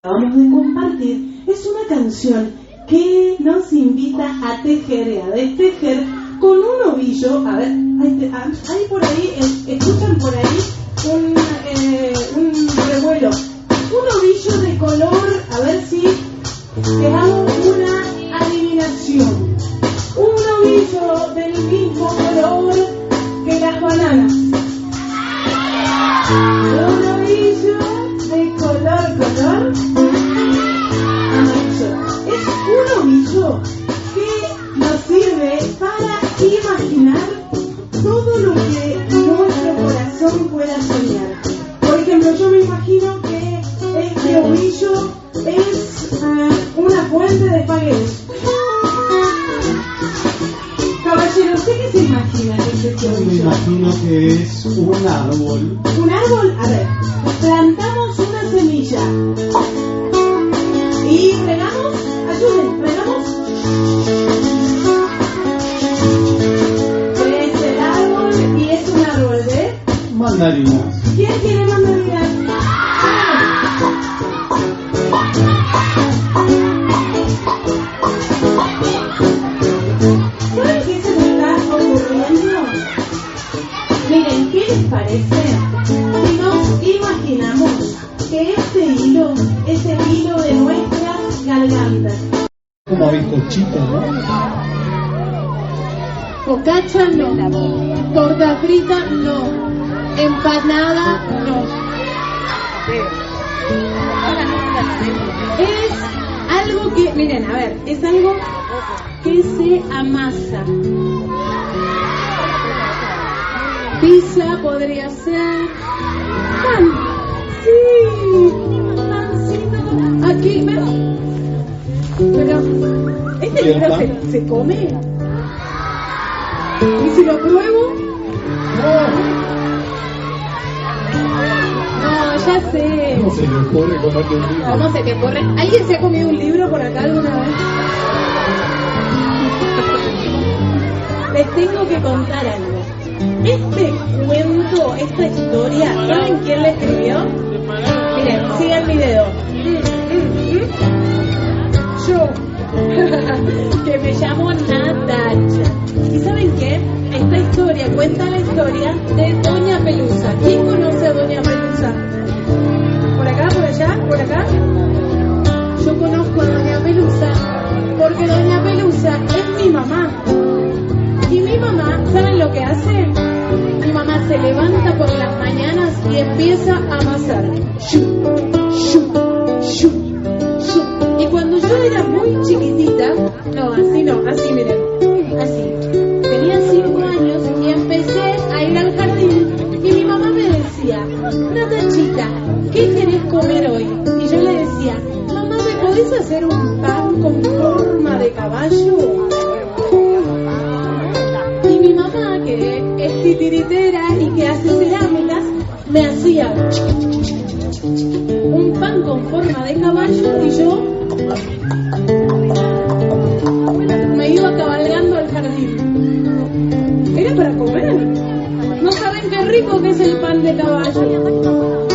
acabamos de compartir es una canción que nos invita a tejer y a destejer con un ovillo. A ver, hay por ahí, escuchan por ahí un revuelo, un ovillo de color. A ver si te hago una adivinación. Un ovillo del mismo color que las bananas. Un ovillo de color amarillo. Es un ovillo que nos sirve para imaginar todo lo que nuestro corazón pueda soñar. Por ejemplo, yo me imagino que este ovillo es una fuente de espaguetis. Caballero, ¿usted qué se imagina que es este ovillo? Me imagino que es un árbol. ¿Un árbol? A ver, plantamos una semilla y regamos, ayuden, regamos. Es el árbol y es un árbol de Mandarinas. ¿Quién quiere mandarinas? ¿Saben qué se me está ocurriendo? Miren, ¿qué les parece si nos imaginamos que este hilo es el hilo de nuestras gargantas? Como bizcochito, ¿no? Focaccia no, torta frita no, empanada no. Es algo que, miren, a ver, es algo que se amasa. Pizza podría ser. Pan. Sí, pancito. Aquí, pero este libro se come. ¿Y si lo pruebo? No, ya sé. ¿Cómo se le ocurre comerte un libro? ¿Cómo se te ocurre? ¿Alguien se ha comido un libro por acá alguna vez? Les tengo que contar algo. Este cuento, esta historia, ¿saben quién la escribió? Miren, sigan mi dedo. Yo, que me llamo Natacha. ¿Y saben qué? Esta historia cuenta la historia de Doña Pelusa. ¿Quién conoce a Doña Pelusa? ¿Por acá, por allá, por acá? Yo conozco a Doña Pelusa porque Doña Pelusa es mi mamá. Y mi mamá, ¿saben lo que hace? Mi mamá se levanta por las mañanas y empieza a amasar. Y cuando yo era muy chiquitita, no, así miren, así. Tenía 5 años y empecé a ir al jardín y mi mamá me decía, Natachita, ¿qué querés comer hoy? Y yo le decía, mamá, ¿me podés hacer un pan con forma de caballo? Y mi mamá, que es titiritera y que hace cerámicas, me hacía un pan con forma de caballo y yo me iba cabalgando al jardín. Era para comer. No saben qué rico que es el pan de caballo.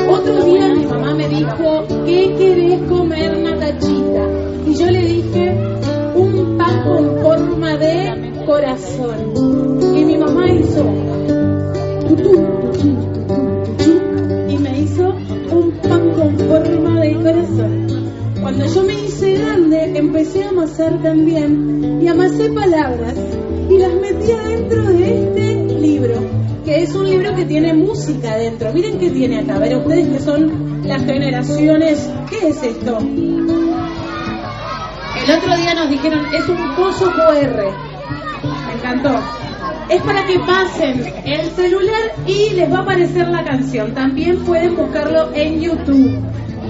Otro día mi mamá me dijo, ¿qué querés comer, Natachita? Y yo le dije, un pan con forma de corazón. Y mi mamá hizo y me hizo un pan con forma de corazón. Cuando yo me hice grande, empecé a amasar también y amasé palabras y las metí adentro de este libro, que es un libro que tiene música adentro. Miren qué tiene acá. A ver, ustedes que son las generaciones, ¿qué es esto? El otro día nos dijeron, es un coso QR. Me encantó. Es para que pasen el celular y les va a aparecer la canción. También pueden buscarlo en YouTube.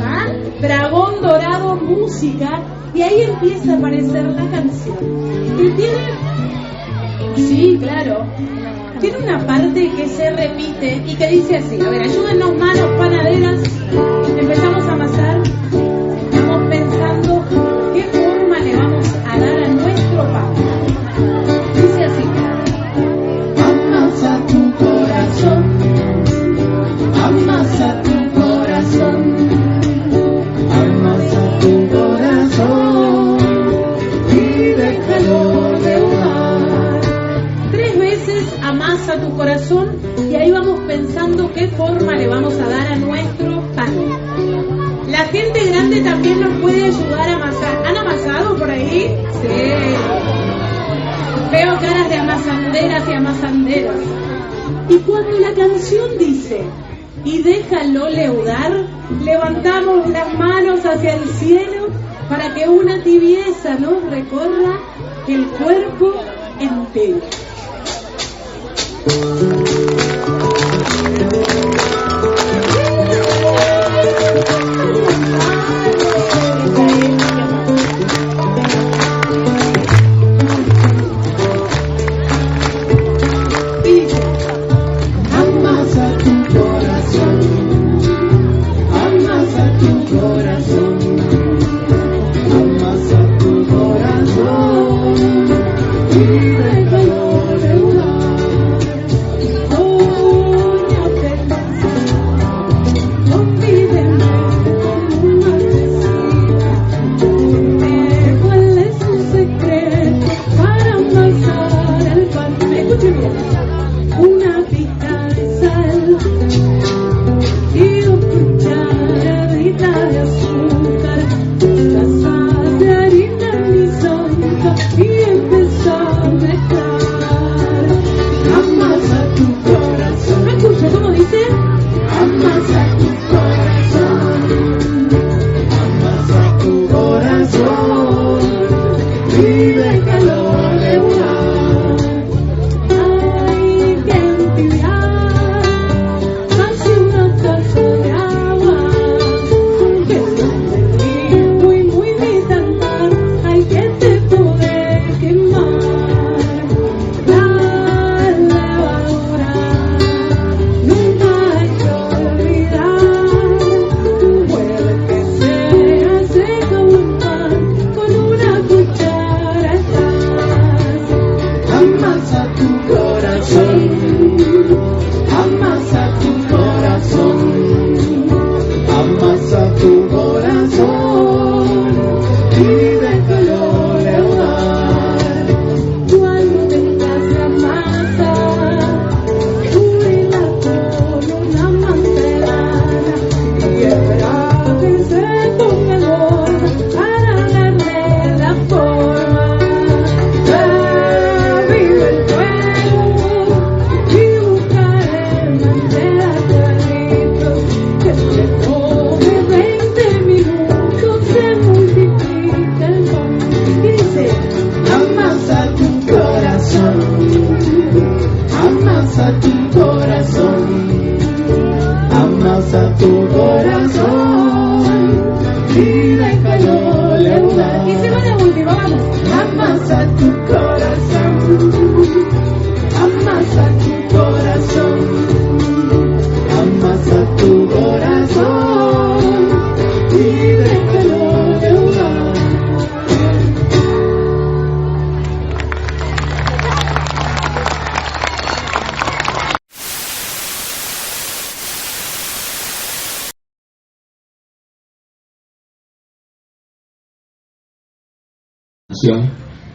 ¿Ah? Dragón Dorado Música. Y ahí empieza a aparecer la canción. Y tiene... Sí, claro. Tiene una parte que se repite y que dice así. A ver, ayúdennos manos panaderas. Empezamos a amasar. Estamos pensando qué forma le vamos a dar a nuestro pan. Dice así. Amasa tu corazón. Amasa tu corazón. Amasa nuestro corazón y ahí vamos pensando qué forma le vamos a dar a nuestro pan. La gente grande también nos puede ayudar a amasar. ¿Han amasado por ahí? Sí. Veo caras de amasanderas y amasanderas. Y cuando la canción dice, y déjalo leudar, levantamos las manos hacia el cielo para que una tibieza nos recorra el cuerpo entero.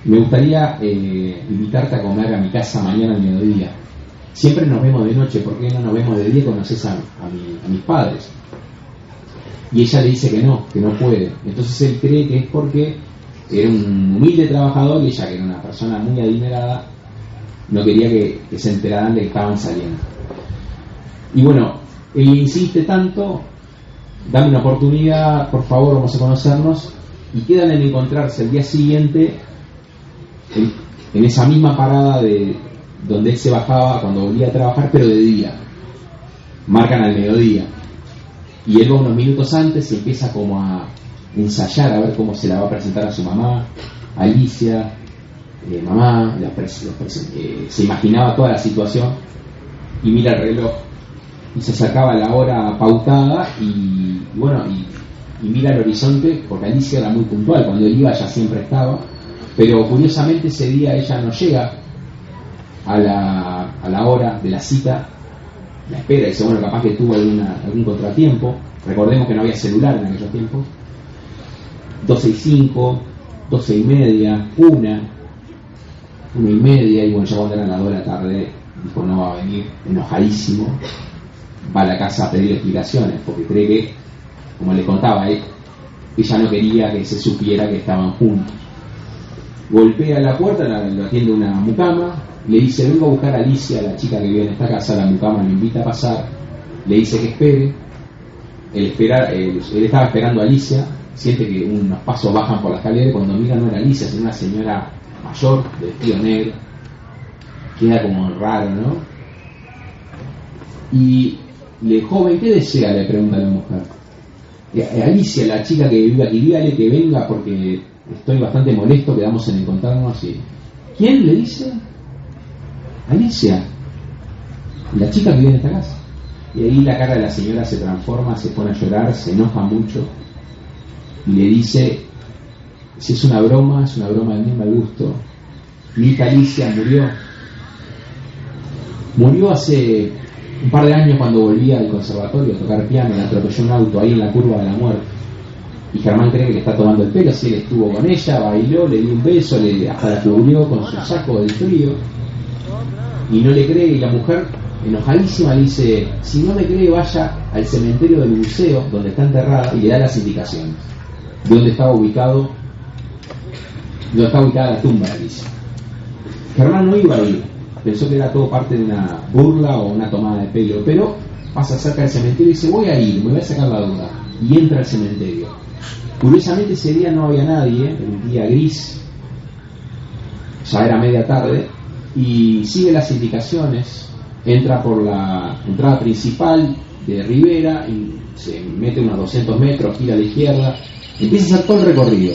Me gustaría invitarte a comer a mi casa mañana al mediodía. Siempre nos vemos de noche, ¿por qué no nos vemos de día? Conoces a mis padres. Y ella le dice que no puede. Entonces él cree que es porque era un humilde trabajador y ella, que era una persona muy adinerada, no quería que se enteraran de que estaban saliendo. Y bueno, él insiste tanto, dame una oportunidad, por favor, vamos a conocernos. Y quedan en encontrarse el día siguiente en esa misma parada de donde él se bajaba cuando volvía a trabajar, pero de día. Marcan al mediodía. Y él va unos minutos antes y empieza como a ensayar a ver cómo se la va a presentar a su mamá, a Alicia. Mamá, se imaginaba toda la situación y mira el reloj. Y se acercaba la hora pautada y mira el horizonte, porque Alicia era muy puntual, cuando él iba ella siempre estaba, pero curiosamente ese día ella no llega a la hora de la cita, la espera, y dice, bueno, capaz que tuvo algún contratiempo. Recordemos que no había celular en aquellos tiempos. 12:05, 12:30, 1:30, y bueno, ya cuando eran las 2 de la tarde dijo no va a venir, enojadísimo, va a la casa a pedir explicaciones, porque cree que, como le contaba, ella no quería que se supiera que estaban juntos. Golpea la puerta, lo atiende una mucama, le dice vengo a buscar a Alicia, la chica que vive en esta casa. La mucama lo invita a pasar, le dice que espere. Él estaba esperando a Alicia, siente que unos pasos bajan por la escalera y cuando mira no era Alicia, sino una señora mayor, de vestido negro. Queda como raro, ¿no? Y joven, ¿qué desea?, le pregunta a la mujer. Alicia, la chica que vive aquí, dígale que venga porque estoy bastante molesto, quedamos en encontrarnos. Y ¿quién?, le dice. Alicia, la chica que vive en esta casa. Y ahí la cara de la señora se transforma, se pone a llorar, se enoja mucho y le dice, si es una broma de muy mal gusto. Mi hija Alicia murió hace un par de años cuando volvía al conservatorio a tocar piano. Le atropelló un auto ahí en la curva de la muerte. Y Germán cree que le está tomando el pelo. Si él estuvo con ella, bailó, le dio un beso, hasta la cubrió con su saco del frío. Y no le cree, y la mujer, enojadísima, le dice, si no me cree, vaya al cementerio del museo donde está enterrada, y le da las indicaciones de dónde estaba ubicada la tumba de Alicia. Germán no iba a ir, pensó que era todo parte de una burla o una tomada de pelo, pero pasa cerca del cementerio y dice, voy a ir, me voy a sacar la duda, y entra al cementerio. Curiosamente ese día no había nadie, era un día gris, ya era media tarde, y sigue las indicaciones, entra por la entrada principal de Rivera y se mete unos 200 metros, gira a la izquierda, empieza a hacer todo el recorrido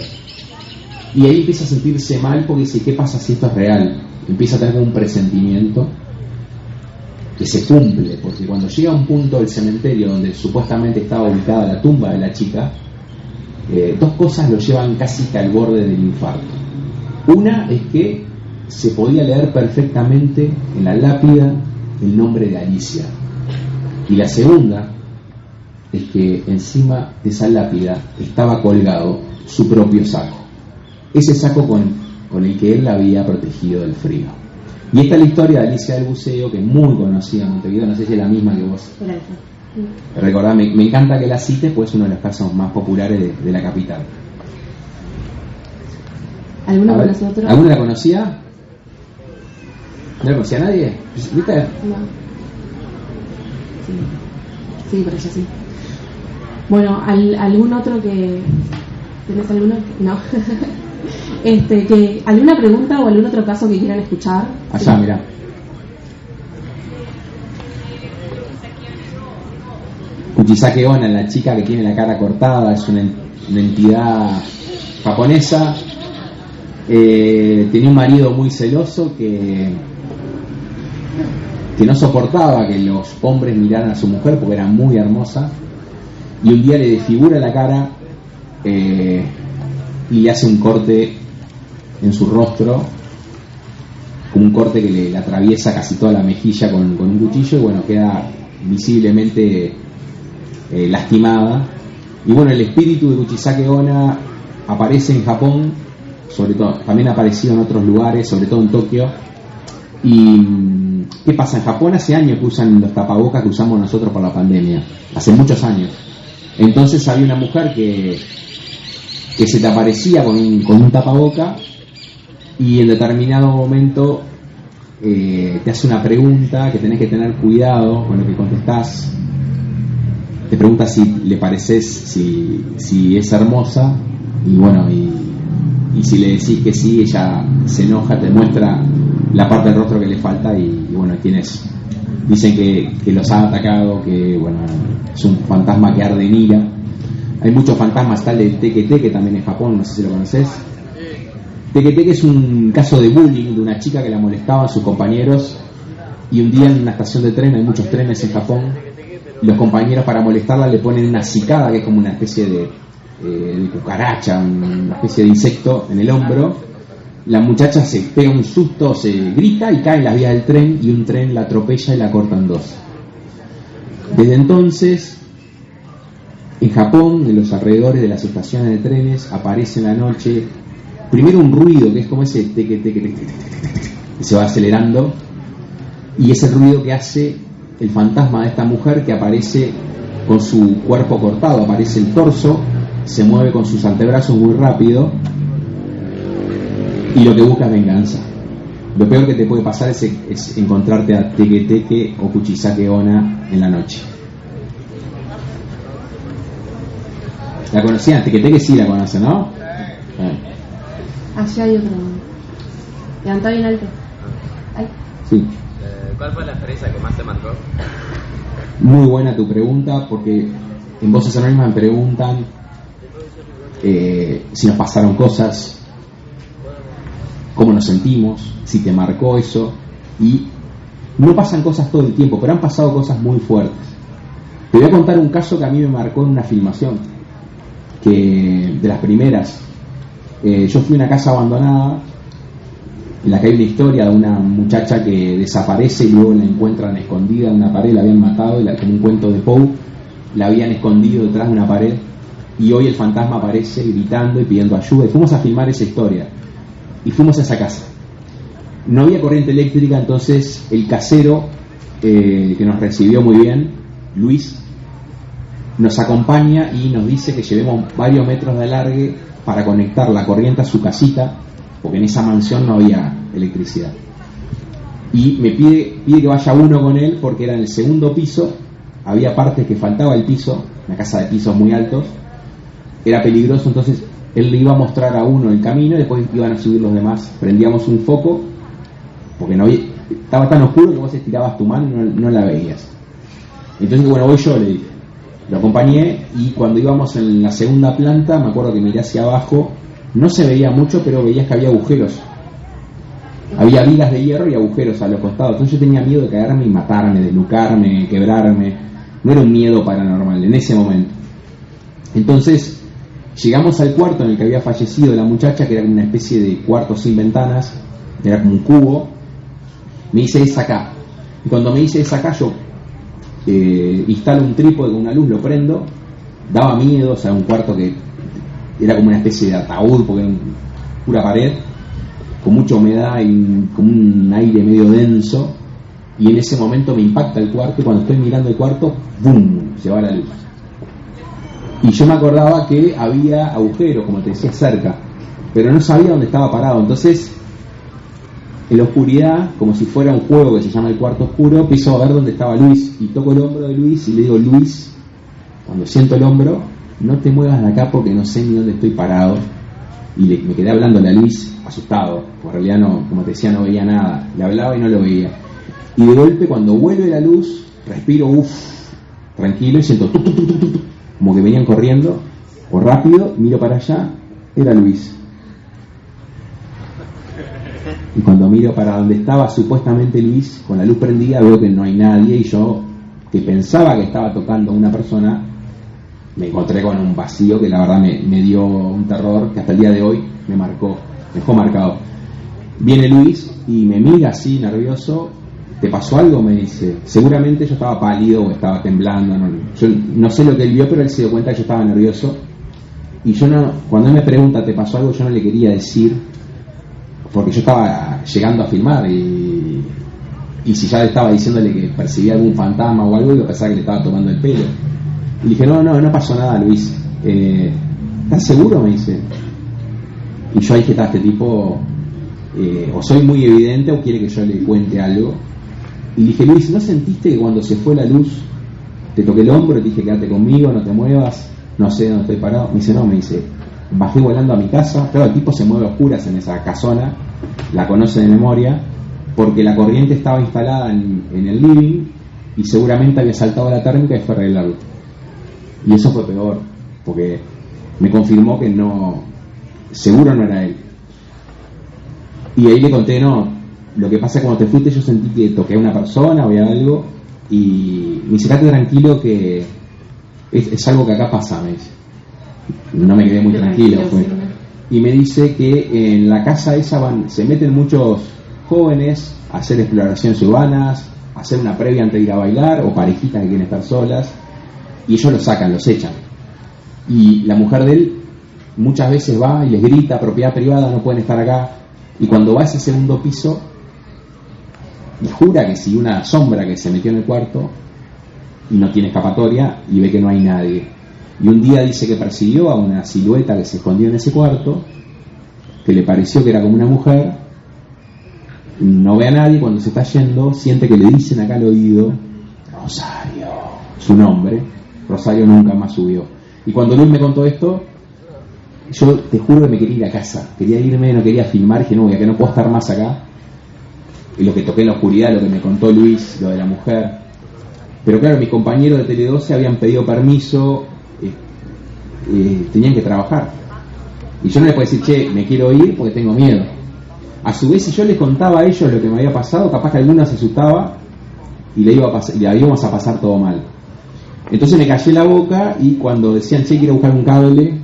y ahí empieza a sentirse mal porque dice, ¿qué pasa si esto es real? Empieza a tener un presentimiento que se cumple, porque cuando llega a un punto del cementerio donde supuestamente estaba ubicada la tumba de la chica, dos cosas lo llevan casi que al borde del infarto. Una es que se podía leer perfectamente en la lápida el nombre de Alicia, y la segunda es que encima de esa lápida estaba colgado su propio saco, ese saco con el que él la había protegido del frío. Y esta es la historia de Alicia del Buceo, que es muy conocida en Montevideo, no sé si es la misma que vos. Recordá, me encanta que la cites, pues es uno de los casos más populares de la capital. ¿Alguno conoce otro? ¿Alguno la conocía? ¿No la conocía nadie? ¿Viste? No. Sí, pero ella sí. Bueno, ¿algún otro que... ¿Tenés alguno? No. Que ¿alguna pregunta o algún otro caso que quieran escuchar? Allá, mirá. Kuchisake Onna, la chica que tiene la cara cortada, es una entidad japonesa. Tenía un marido muy celoso que no soportaba que los hombres miraran a su mujer porque era muy hermosa, y un día le desfigura la cara y le hace un corte en su rostro, como un corte que le atraviesa casi toda la mejilla con un cuchillo, y bueno, queda visiblemente lastimada. Y bueno, el espíritu de Kuchisake Onna aparece en Japón, sobre todo, también ha aparecido en otros lugares, sobre todo en Tokio. Y ¿qué pasa? En Japón hace años que usan los tapabocas que usamos nosotros por la pandemia, hace muchos años. Entonces había una mujer que se te aparecía con un tapaboca, y en determinado momento te hace una pregunta que tenés que tener cuidado con lo que contestás. Te pregunta si le pareces, si es hermosa, y bueno, y si le decís que sí, ella se enoja, te muestra la parte del rostro que le falta, y bueno, quienes dicen que los ha atacado, que bueno, es un fantasma que arde en ira. Hay muchos fantasmas, tal el Teke-Teke también en Japón, no sé si lo conoces. Teke-Teke es un caso de bullying de una chica que la molestaban sus compañeros, y un día en una estación de tren, hay muchos trenes en Japón, y los compañeros para molestarla le ponen una cicada, que es como una especie de cucaracha, una especie de insecto en el hombro. La muchacha se pega un susto, se grita y cae en las vías del tren, y un tren la atropella y la corta en dos. Desde entonces, en Japón, en los alrededores de las estaciones de trenes, aparece en la noche primero un ruido que es como ese teque, teque, teque, teque, teque, que se va acelerando, y es el ruido que hace el fantasma de esta mujer, que aparece con su cuerpo cortado, aparece el torso, se mueve con sus antebrazos muy rápido y lo que busca es venganza. Lo peor que te puede pasar es encontrarte a Teque Teque o Kuchisake Onna en la noche. ¿La conocían? Teque Teque sí la conocen, ¿no? Allá hay otro. Levantá bien alto. Ay. Sí. ¿Cuál fue la experiencia que más te marcó? Muy buena tu pregunta, porque en Voces Anónimas me preguntan si nos pasaron cosas, cómo nos sentimos, si te marcó eso, y no pasan cosas todo el tiempo, pero han pasado cosas muy fuertes. Te voy a contar un caso que a mí me marcó en una filmación, que de las primeras. Yo fui a una casa abandonada en la que hay una historia de una muchacha que desaparece y luego la encuentran escondida en una pared, la habían matado, como un cuento de Poe, la habían escondido detrás de una pared, y hoy el fantasma aparece gritando y pidiendo ayuda, y fuimos a filmar esa historia, y fuimos a esa casa. No había corriente eléctrica, entonces el casero que nos recibió muy bien, Luis, nos acompaña y nos dice que llevemos varios metros de alargue para conectar la corriente a su casita, porque en esa mansión no había electricidad. Y me pide que vaya uno con él, porque era en el segundo piso, había partes que faltaba el piso, una casa de pisos muy altos, era peligroso, entonces él le iba a mostrar a uno el camino y después iban a subir los demás. Prendíamos un foco, porque no había, estaba tan oscuro que vos estirabas tu mano y no la veías. Entonces, bueno, voy yo, le dije. Lo acompañé, y cuando íbamos en la segunda planta, me acuerdo que miré hacia abajo, no se veía mucho, pero veías que había agujeros. Había vigas de hierro y agujeros a los costados. Entonces yo tenía miedo de caerme y matarme, desnucarme, quebrarme. No era un miedo paranormal en ese momento. Entonces llegamos al cuarto en el que había fallecido la muchacha, que era una especie de cuarto sin ventanas, era como un cubo. Me dice, es acá. Y cuando me dice, es acá, yo instalo un trípode con una luz, lo prendo. Daba miedo, o sea, un cuarto que era como una especie de ataúd, porque era pura pared, con mucha humedad y como un aire medio denso. Y en ese momento me impacta el cuarto, y cuando estoy mirando el cuarto, ¡bum!, se va la luz. Y yo me acordaba que había agujeros, como te decía, cerca, pero no sabía dónde estaba parado. Entonces, en la oscuridad, como si fuera un juego que se llama El Cuarto Oscuro, empiezo a ver dónde estaba Luis, y toco el hombro de Luis y le digo, Luis, cuando siento el hombro, no te muevas de acá porque no sé ni dónde estoy parado. Y me quedé hablándole a Luis, asustado, porque en realidad no, como te decía, no veía nada. Le hablaba y no lo veía. Y de golpe, cuando vuelve la luz, respiro, tranquilo, y siento como que venían corriendo, o rápido, miro para allá, era Luis. Y cuando miro para donde estaba supuestamente Luis, con la luz prendida, veo que no hay nadie, y yo, que pensaba que estaba tocando a una persona, me encontré con un vacío que la verdad me dio un terror que hasta el día de hoy me marcó, me dejó marcado. Viene Luis y me mira así, nervioso. ¿Te pasó algo?, me dice. Seguramente yo estaba pálido o estaba temblando, yo no sé lo que él vio, pero él se dio cuenta que yo estaba nervioso. Y yo no, cuando él me pregunta, ¿te pasó algo?, yo no le quería decir, porque yo estaba llegando a filmar, y si ya le estaba diciéndole que percibía algún fantasma o algo, yo pensaba que le estaba tomando el pelo. Y dije, no pasó nada, Luis. ¿Estás seguro?, me dice. Y yo dije, este tipo o soy muy evidente o quiere que yo le cuente algo. Y dije, Luis, ¿no sentiste que cuando se fue la luz te toqué el hombro y te dije, quédate conmigo, no te muevas, no sé dónde estoy parado? Me dice, no, me dice, bajé volando a mi casa. Claro, el tipo se mueve a oscuras en esa casona, la conoce de memoria, porque la corriente estaba instalada en el living y seguramente había saltado la térmica y fue a arreglarlo. Y eso fue peor, porque me confirmó que no, seguro no era él. Y ahí le conté, no, lo que pasa es que cuando te fuiste yo sentí que toqué a una persona o a algo, y me dice, quédate tranquilo que es algo que acá pasa, me dice. No me quedé muy tranquilo, fue. Y me dice que en la casa esa se meten muchos jóvenes a hacer exploraciones urbanas, a hacer una previa antes de ir a bailar, o parejitas que quieren estar solas, y ellos los sacan, los echan. Y la mujer de él muchas veces va y les grita, propiedad privada, no pueden estar acá. Y cuando va a ese segundo piso, y jura que si una sombra que se metió en el cuarto y no tiene escapatoria y ve que no hay nadie. Y un día dice que persiguió a una silueta que se escondió en ese cuarto, que le pareció que era como una mujer, no ve a nadie, cuando se está yendo siente que le dicen acá al oído Rosario, su nombre. Rosario nunca más subió. Y cuando Luis me contó esto, yo te juro que me quería ir a casa, quería irme, no quería filmar, dije no, ya que no puedo estar más acá. Y lo que toqué en la oscuridad, lo que me contó Luis, lo de la mujer. Pero claro, mis compañeros de Tele 12 habían pedido permiso, tenían que trabajar. Y yo no les puedo decir, che, me quiero ir porque tengo miedo. A su vez, si yo les contaba a ellos lo que me había pasado, capaz que alguno se asustaba y le íbamos a pasar todo mal. Entonces me callé la boca y cuando decían, che, quiero buscar un cable,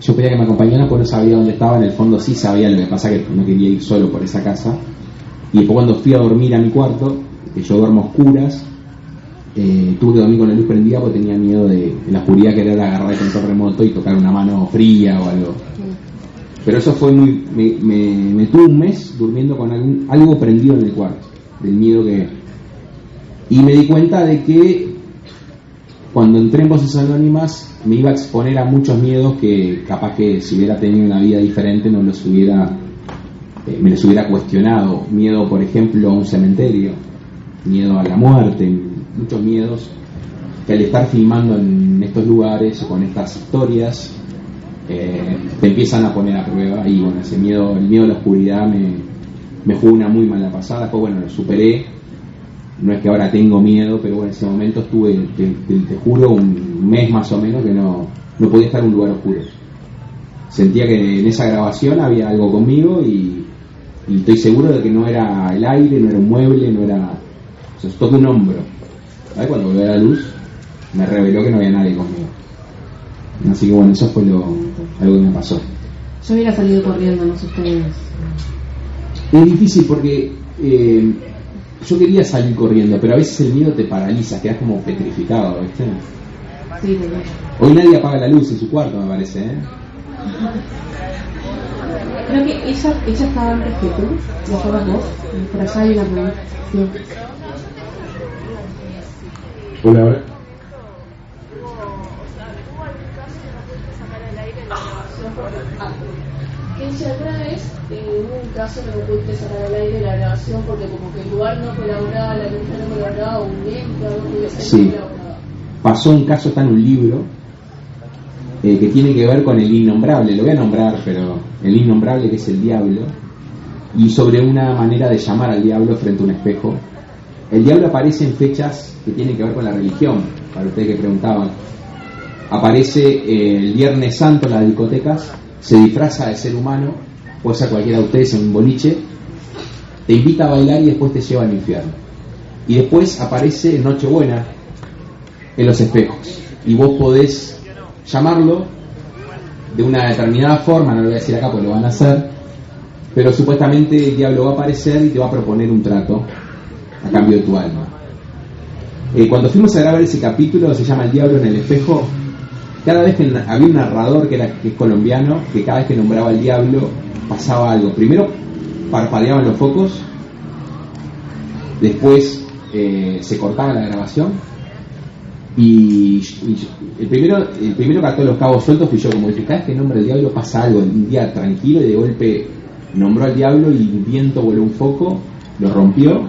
yo pedía que me acompañaran porque no sabía dónde estaba. En el fondo sí sabía, lo que pasa que no quería ir solo por esa casa. Y después cuando fui a dormir a mi cuarto, que yo duermo a oscuras, tuve que dormir con la luz prendida porque tenía miedo de en la oscuridad querer agarrar el control remoto y tocar una mano fría o algo. Pero eso fue muy... Me tuve un mes durmiendo con algo prendido en el cuarto, del miedo que... Y me di cuenta de que cuando entré en Voces Anónimas me iba a exponer a muchos miedos que capaz que si hubiera tenido una vida diferente no los hubiera... me los hubiera cuestionado. Miedo, por ejemplo, a un cementerio, miedo a la muerte, muchos miedos que al estar filmando en estos lugares o con estas historias te empiezan a poner a prueba. Y bueno, ese miedo, el miedo a la oscuridad me jugó una muy mala pasada. Después bueno, lo superé, no es que ahora tengo miedo, pero bueno, en ese momento estuve, te juro, un mes más o menos que no podía estar en un lugar oscuro. Sentía que en esa grabación había algo conmigo y estoy seguro de que no era el aire, no era un mueble, no era... O sea, toqué un hombro. ¿Sabes? Cuando volví a la luz me reveló que no había nadie conmigo. Así que bueno, eso fue algo que me pasó. Yo hubiera salido corriendo, no sé ustedes. Es difícil porque yo quería salir corriendo, pero a veces el miedo te paraliza, quedas como petrificado, ¿viste? Sí, de verdad. Hoy nadie apaga la luz en su cuarto, me parece, ¿eh? Creo que ella estaba antes que tú, ¿lo estabas vos? Por allá hay una pregunta. Sí. Hola, ahora. Que ella alguna vez hubo un caso que no pudiste sacar al aire la grabación porque como que el lugar no colaboraba, la luz no colaboraba, o un lente, algo que hubiese Sí. colaborado. Pasó un caso, está en un libro que tiene que ver con el innombrable, lo voy a nombrar, pero el innombrable, que es el diablo, y sobre una manera de llamar al diablo frente a un espejo. El diablo aparece en fechas que tienen que ver con la religión, para ustedes que preguntaban. Aparece el Viernes Santo en las discotecas, se disfraza de ser humano, puede ser cualquiera de ustedes en un boliche, te invita a bailar y después te lleva al infierno. Y después aparece en Nochebuena en los espejos, y vos podés llamarlo de una determinada forma, no lo voy a decir acá porque lo van a hacer, pero supuestamente el diablo va a aparecer y te va a proponer un trato a cambio de tu alma. Cuando fuimos a grabar ese capítulo, se llama El Diablo en el Espejo, cada vez que había un narrador que es colombiano, que cada vez que nombraba al diablo pasaba algo. Primero parpadeaban los focos, después se cortaba la grabación y el primero que ató los cabos sueltos fui yo, como dije, cada vez que nombra el diablo pasa algo. Un día tranquilo y de golpe nombró al diablo y un viento voló un foco, lo rompió,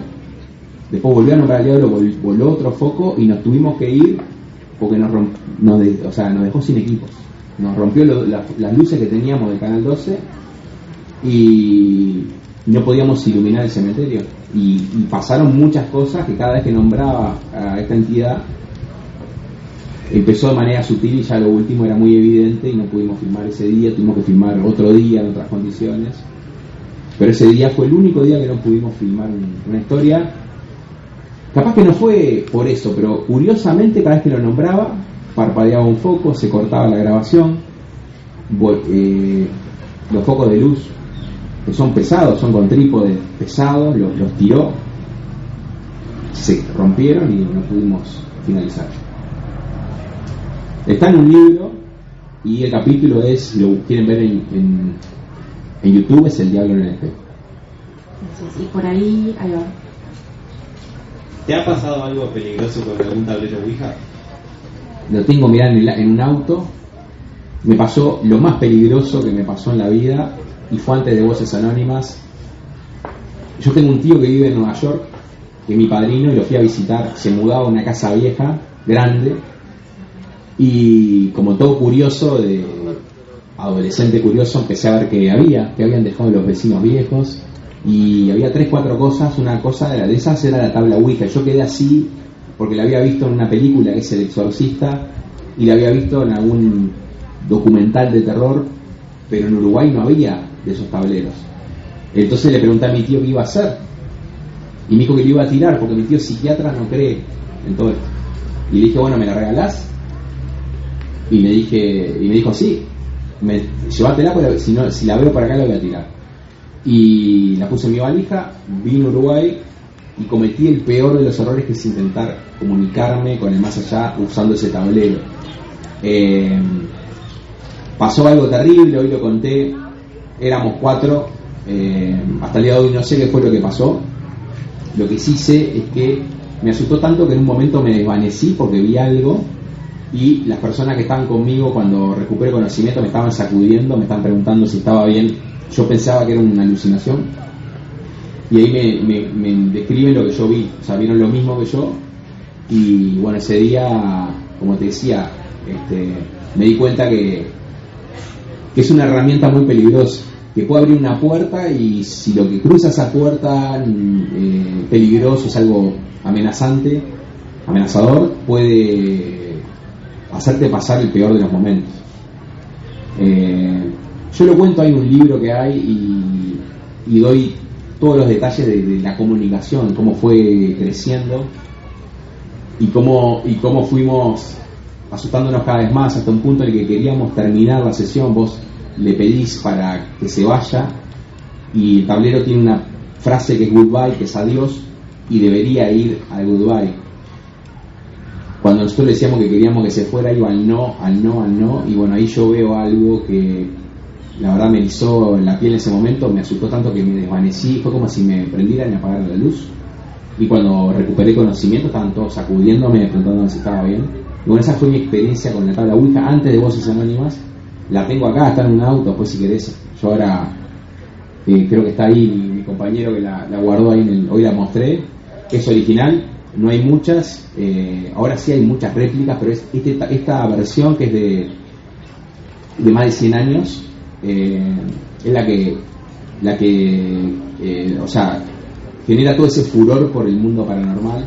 después volvió a nombrar al diablo, voló otro foco y nos tuvimos que ir porque nos dejó sin equipos, nos rompió las luces que teníamos del Canal 12 y no podíamos iluminar el cementerio y pasaron muchas cosas que cada vez que nombraba a esta entidad empezó de manera sutil y ya lo último era muy evidente y no pudimos filmar ese día, tuvimos que filmar otro día en otras condiciones, pero ese día fue el único día que no pudimos filmar una historia. Capaz que no fue por eso, pero curiosamente cada vez que lo nombraba parpadeaba un foco, se cortaba la grabación, los focos de luz que son pesados, son con trípode pesados, los tiró, se rompieron y no pudimos finalizar. Está en un libro y el capítulo es, si lo quieren ver en YouTube, es El Diablo en el Espejo. Y por ahí va. ¿Te ha pasado algo peligroso con algún tablero Ouija? Lo tengo, mirá, en un auto. Me pasó lo más peligroso que me pasó en la vida, y fue antes de Voces Anónimas. Yo tengo un tío que vive en Nueva York, que es mi padrino, y lo fui a visitar. Se mudaba a una casa vieja, grande, y como todo curioso, de adolescente curioso, empecé a ver que habían dejado los vecinos viejos, y había 3-4 cosas. Una cosa de esas era la tabla Ouija. Yo quedé así porque la había visto en una película que es El Exorcista, y la había visto en algún documental de terror, pero en Uruguay no había de esos tableros. Entonces le pregunté a mi tío qué iba a hacer, y me dijo que lo iba a tirar porque mi tío es psiquiatra, no cree en todo esto. Y le dije, bueno, ¿me la regalás? Y me dijo, sí, llévatela, porque si la veo para acá la voy a tirar. Y la puse en mi valija, vine a Uruguay y cometí el peor de los errores, que es intentar comunicarme con el más allá usando ese tablero. Pasó algo terrible, hoy lo conté, éramos 4, hasta el día de hoy no sé qué fue lo que pasó. Lo que sí sé es que me asustó tanto que en un momento me desvanecí porque vi algo, y las personas que estaban conmigo cuando recuperé conocimiento me estaban sacudiendo, me estaban preguntando si estaba bien. Yo pensaba que era una alucinación, y ahí me describen lo que yo vi, o sea, vieron lo mismo que yo. Y bueno, ese día, como te decía, me di cuenta que es una herramienta muy peligrosa, que puede abrir una puerta, y si lo que cruza esa puerta peligroso, es algo amenazador, puede hacerte pasar el peor de los momentos. Yo lo cuento, hay un libro que hay, y doy todos los detalles de la comunicación, cómo fue creciendo, y cómo fuimos asustándonos cada vez más, hasta un punto en el que queríamos terminar la sesión. Vos le pedís para que se vaya, y el tablero tiene una frase que es goodbye, que es adiós, y debería ir al goodbye. Cuando nosotros le decíamos que queríamos que se fuera, iba al no, y bueno, ahí yo veo algo que la verdad me erizó la piel en ese momento, me asustó tanto que me desvanecí, fue como si me prendieran y apagaran la luz. Y cuando recuperé conocimiento estaban todos sacudiéndome, preguntándome si estaba bien. Y bueno, esa fue mi experiencia con la tabla Ouija antes de Voces Anónimas. La tengo acá, está en un auto, después si querés. Yo ahora creo que está ahí mi compañero que la guardó ahí, hoy la mostré. Es original, no hay muchas, ahora sí hay muchas réplicas, pero es esta versión, que es de más de 100 años, es la que o sea, genera todo ese furor por el mundo paranormal.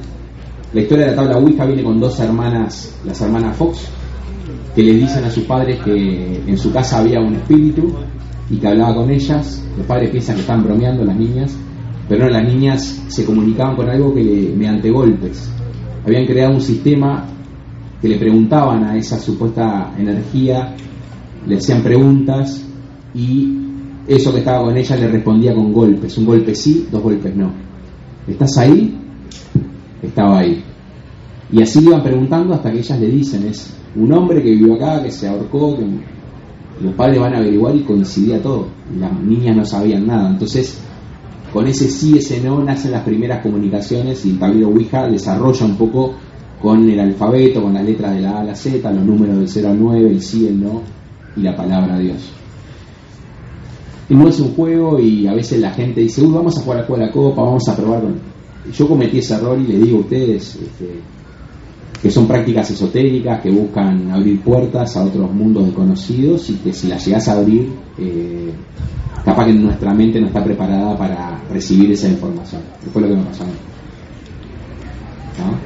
La historia de la tabla Ouija viene con 2 hermanas, las hermanas Fox, que les dicen a sus padres que en su casa había un espíritu y que hablaba con ellas. Los padres piensan que están bromeando, las niñas, pero no, las niñas se comunicaban con algo mediante golpes. Habían creado un sistema que le preguntaban a esa supuesta energía, le hacían preguntas, y eso que estaba con ella le respondía con golpes. Un golpe sí, 2 golpes no. ¿Estás ahí? Estaba ahí. Y así iban preguntando hasta que ellas le dicen, es un hombre que vivió acá, que se ahorcó, que los padres van a averiguar, y coincidía todo. Las niñas no sabían nada. Entonces, con ese sí, ese no, nacen las primeras comunicaciones, y el tablero Ouija desarrolla un poco con el alfabeto, con las letras de la A a la Z, los números del 0 al 9, el sí, el no, y la palabra Dios. Y no es un juego, y a veces la gente dice, vamos a jugar al juego de la copa, vamos a probar. Yo cometí ese error, y les digo a ustedes que son prácticas esotéricas que buscan abrir puertas a otros mundos desconocidos, y que si las llegás a abrir, capaz que nuestra mente no está preparada para recibir esa información. Eso fue lo que me pasó a mí. ¿No?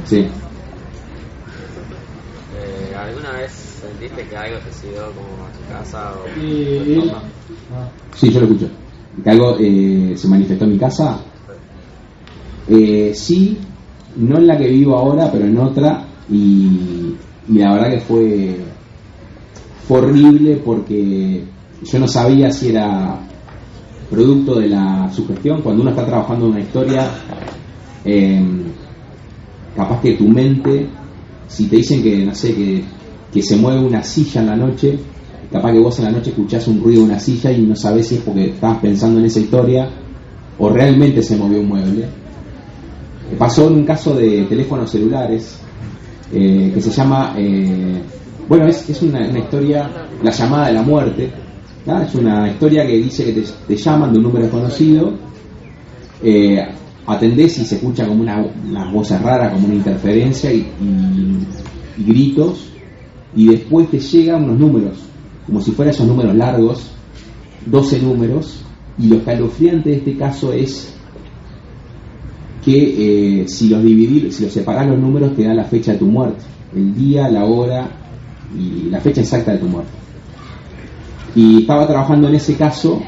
Sí. ¿Alguna vez sentiste que algo te siguió como a tu casa o Sí, yo lo escucho. ¿Que algo se manifestó en mi casa? Sí, no en la que vivo ahora, pero en otra, y la verdad que fue horrible, porque yo no sabía si era producto de la sugestión. Cuando uno está trabajando en una historia, capaz que tu mente, si te dicen que, no sé, que se mueve una silla en la noche, capaz que vos en la noche escuchás un ruido de una silla y no sabés si es porque estabas pensando en esa historia o realmente se movió un mueble. pasó en un caso de teléfonos celulares que se llama, bueno, es una historia, la llamada de la muerte, ¿no? Es una historia que dice que te llaman de un número desconocido, atendés y se escucha como una voz rara, como una interferencia y gritos, y después te llegan unos números, como si fueran esos números largos, 12 números, y lo escalofriante de este caso es que si los separás los números te da la fecha de tu muerte, el día, la hora y la fecha exacta de tu muerte. Y estaba trabajando en ese caso.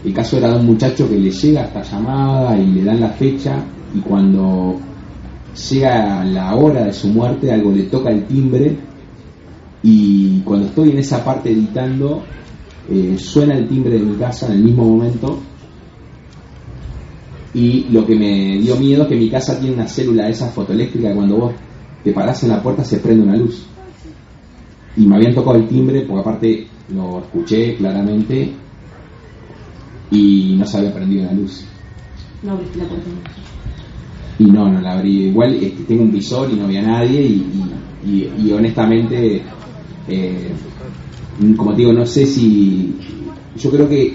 El caso era de un muchacho que le llega esta llamada y le dan la fecha, y cuando llega la hora de su muerte algo le toca el timbre, y cuando estoy en esa parte editando suena el timbre de mi casa en el mismo momento. Y lo que me dio miedo es que mi casa tiene una célula de esa fotoeléctrica que cuando vos te parás en la puerta se prende una luz. Y me habían tocado el timbre, porque aparte lo escuché claramente, y no se había prendido la luz. No abriste la puerta. Y no la abrí. Igual tengo un visor y no había nadie, y honestamente, como te digo, no sé si... Yo creo que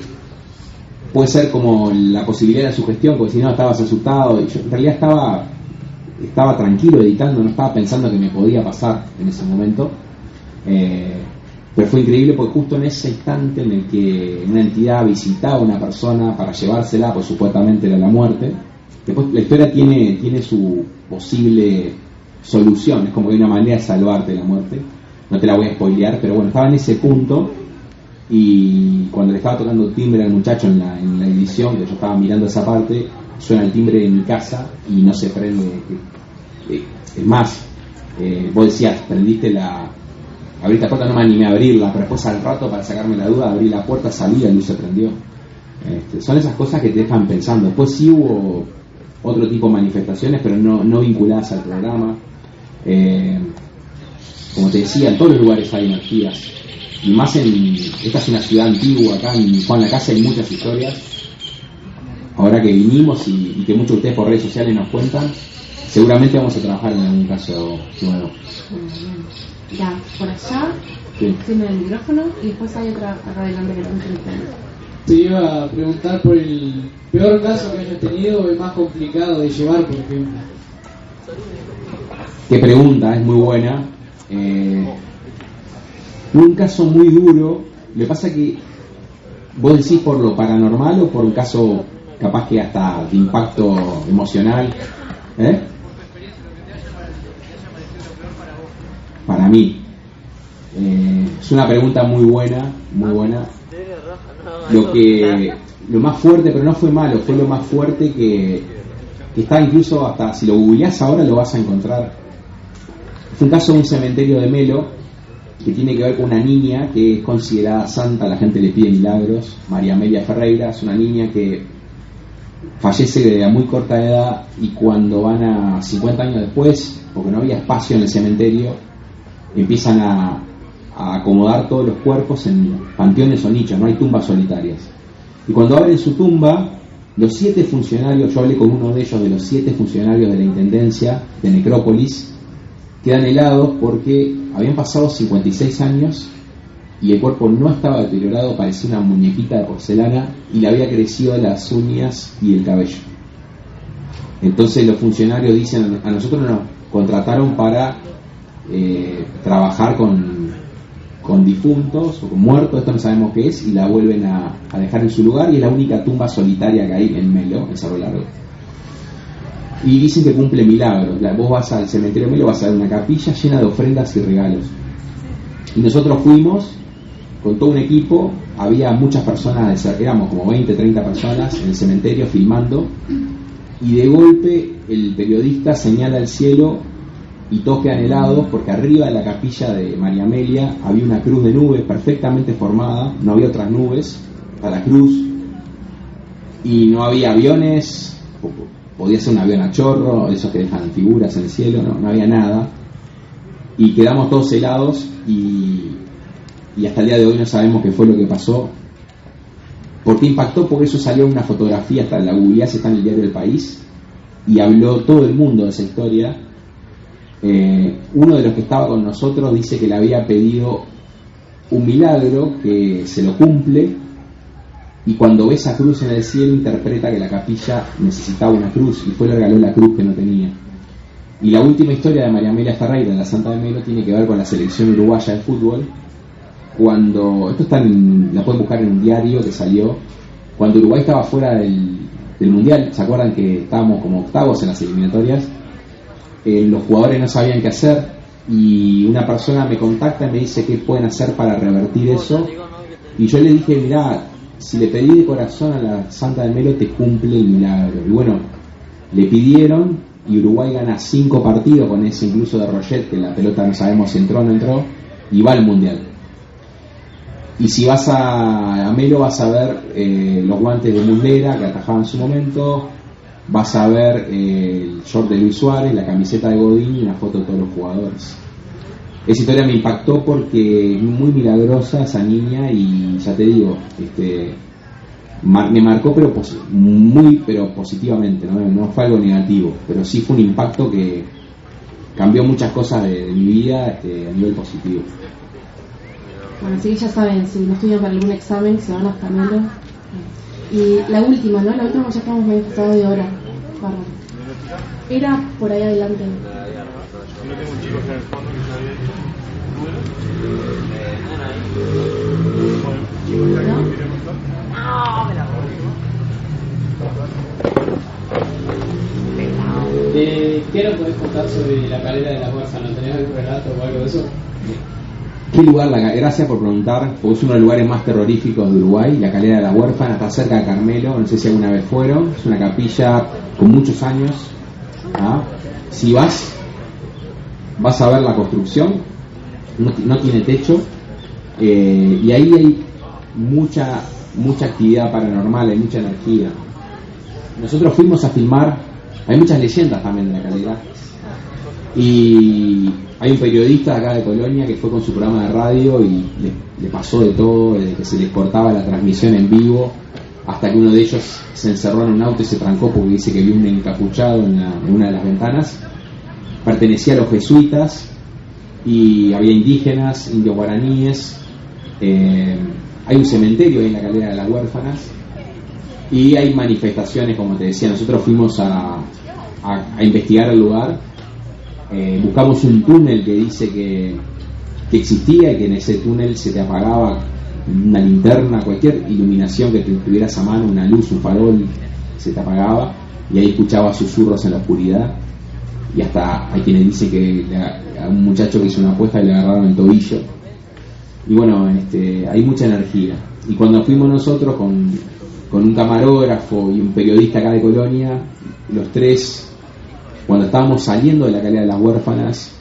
puede ser como la posibilidad de la sugestión, porque si no estabas asustado. Yo en realidad estaba tranquilo editando, no estaba pensando que me podía pasar en ese momento, pero fue increíble porque justo en ese instante en el que una entidad visitaba a una persona para llevársela, pues supuestamente era la muerte. Después la historia tiene su posible solución, es como que hay una manera de salvarte de la muerte, no te la voy a spoilear, pero bueno, estaba en ese punto. Y cuando le estaba tocando el timbre al muchacho en la edición, que yo estaba mirando esa parte, suena el timbre de mi casa y no se prende. Es más, vos decías, abriste la puerta, no me animé a abrirla, pero después al rato, para sacarme la duda, abrí la puerta, salí, la luz se prendió. Son esas cosas que te dejan pensando. Después sí hubo otro tipo de manifestaciones, pero no vinculadas al programa. Como te decía, en todos los lugares hay energías. Y más esta es una ciudad antigua, acá en Juan Lacase hay muchas historias. Ahora que vinimos y que muchos de ustedes por redes sociales nos cuentan, seguramente vamos a trabajar en algún caso nuevo. Ya, por allá, sí. Tiene el micrófono, y después hay otra acá adelante que también tiene. Te iba a preguntar por el peor caso que hayas tenido, o el más complicado de llevar, por ejemplo. Qué pregunta, es muy buena. Un caso muy duro. Le pasa que vos decís por lo paranormal o por un caso capaz que hasta de impacto emocional. Para mí es una pregunta muy buena. Lo más fuerte, pero no fue malo, fue lo más fuerte que está, incluso hasta si lo googleás ahora lo vas a encontrar. Fue un caso de un cementerio de Melo que tiene que ver con una niña que es considerada santa, la gente le pide milagros. María Amelia Ferreira es una niña que fallece de muy corta edad, y cuando van a 50 años después, porque no había espacio en el cementerio, empiezan a acomodar todos los cuerpos en panteones o nichos, no hay tumbas solitarias. Y cuando abren su tumba, los 7 funcionarios, yo hablé con uno de ellos, de los 7 funcionarios de la Intendencia de Necrópolis, quedan helados porque habían pasado 56 años y el cuerpo no estaba deteriorado, parecía una muñequita de porcelana, y le había crecido las uñas y el cabello. Entonces los funcionarios dicen, a nosotros nos contrataron para trabajar con difuntos o con muertos, esto no sabemos qué es, y la vuelven a dejar en su lugar, y es la única tumba solitaria que hay en Melo, en Cerro Largo. Y dicen que cumple milagros. Vos vas al cementerio de Melo, vas a ver una capilla llena de ofrendas y regalos. Y nosotros fuimos con todo un equipo, había muchas personas, éramos como 20, 30 personas en el cementerio filmando, y de golpe el periodista señala al cielo y todos quedan helados porque arriba de la capilla de María Amelia había una cruz de nubes perfectamente formada, no había otras nubes para la cruz, y no había aviones, podía ser un avión a chorro, esos que dejan figuras en el cielo, no había nada, y quedamos todos helados, y hasta el día de hoy no sabemos qué fue lo que pasó. ¿Por qué impactó? Porque eso salió en una fotografía, hasta la googleás, está en el diario El País, y habló todo el mundo de esa historia. Uno de los que estaba con nosotros dice que le había pedido un milagro, que se lo cumple, y cuando ve esa cruz en el cielo interpreta que la capilla necesitaba una cruz y fue le regaló la cruz que no tenía. Y la última historia de María Amelia Ferreira, la Santa de Melo, tiene que ver con la selección uruguaya de fútbol. Cuando, esto está la pueden buscar en un diario que salió, cuando Uruguay estaba fuera del Mundial, ¿se acuerdan que estábamos como octavos en las eliminatorias? Los jugadores no sabían qué hacer y una persona me contacta y me dice qué pueden hacer para revertir eso, y yo le dije, mirá, si le pedí de corazón a la Santa de Melo te cumple el milagro. Y bueno, le pidieron y Uruguay gana 5 partidos con ese incluso de Roget, que la pelota no sabemos si entró o no entró, y va al Mundial. Y si vas a Melo vas a ver los guantes de Muslera que atajaban en su momento, vas a ver el short de Luis Suárez, la camiseta de Godín y una foto de todos los jugadores. Esa historia me impactó porque es muy milagrosa esa niña y ya te digo, me marcó pero positivamente, no fue algo negativo, pero sí fue un impacto que cambió muchas cosas de mi vida a nivel positivo. Bueno, así que ya saben, si no estudian para algún examen, se van hasta Melo. Y la última, ¿no? La última ya estamos medio pasados de hora. Bárbaro. Era por ahí adelante. No tengo un chico acá en el fondo que sabe ¿Qué nos podés contar sobre la calera de la huérfana? ¿Tenés algún relato o algo de eso? ¿Qué lugar? Gracias por preguntar, porque es uno de los lugares más terroríficos de Uruguay. La calera de la huérfana está cerca de Carmelo, no sé si alguna vez fueron. Es una capilla con muchos años. Si vas a ver la construcción, no tiene techo, y ahí hay mucha actividad paranormal, hay mucha energía. Nosotros fuimos a filmar, hay muchas leyendas también de la calera, y hay un periodista de acá de Colonia que fue con su programa de radio y le pasó de todo, desde que se les cortaba la transmisión en vivo hasta que uno de ellos se encerró en un auto y se trancó porque dice que vio un encapuchado en una de las ventanas. Pertenecía a los jesuitas y había indígenas, indios guaraníes. Hay un cementerio ahí en la calera de las huérfanas y hay manifestaciones, como te decía. Nosotros fuimos a investigar el lugar. Buscamos un túnel que dice que existía y que en ese túnel se te apagaba una linterna, cualquier iluminación que tuvieras a mano, una luz, un farol, se te apagaba y ahí escuchabas susurros en la oscuridad. Y hasta hay quienes dicen que a un muchacho que hizo una apuesta le agarraron el tobillo. Y bueno, hay mucha energía. Y cuando fuimos nosotros con un camarógrafo y un periodista acá de Colonia, los tres, cuando estábamos saliendo de la calera de las huérfanas,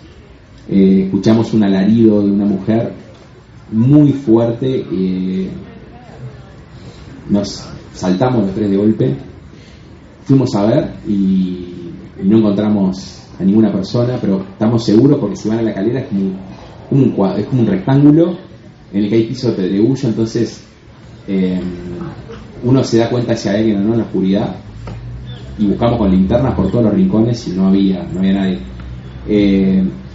escuchamos un alarido de una mujer muy fuerte. Nos saltamos los tres de golpe, fuimos a ver y no encontramos a ninguna persona, pero estamos seguros porque si van a la calera es como un rectángulo en el que hay piso de pedregullo, entonces uno se da cuenta si hay alguien o no en la oscuridad, y buscamos con linternas por todos los rincones y no había nadie.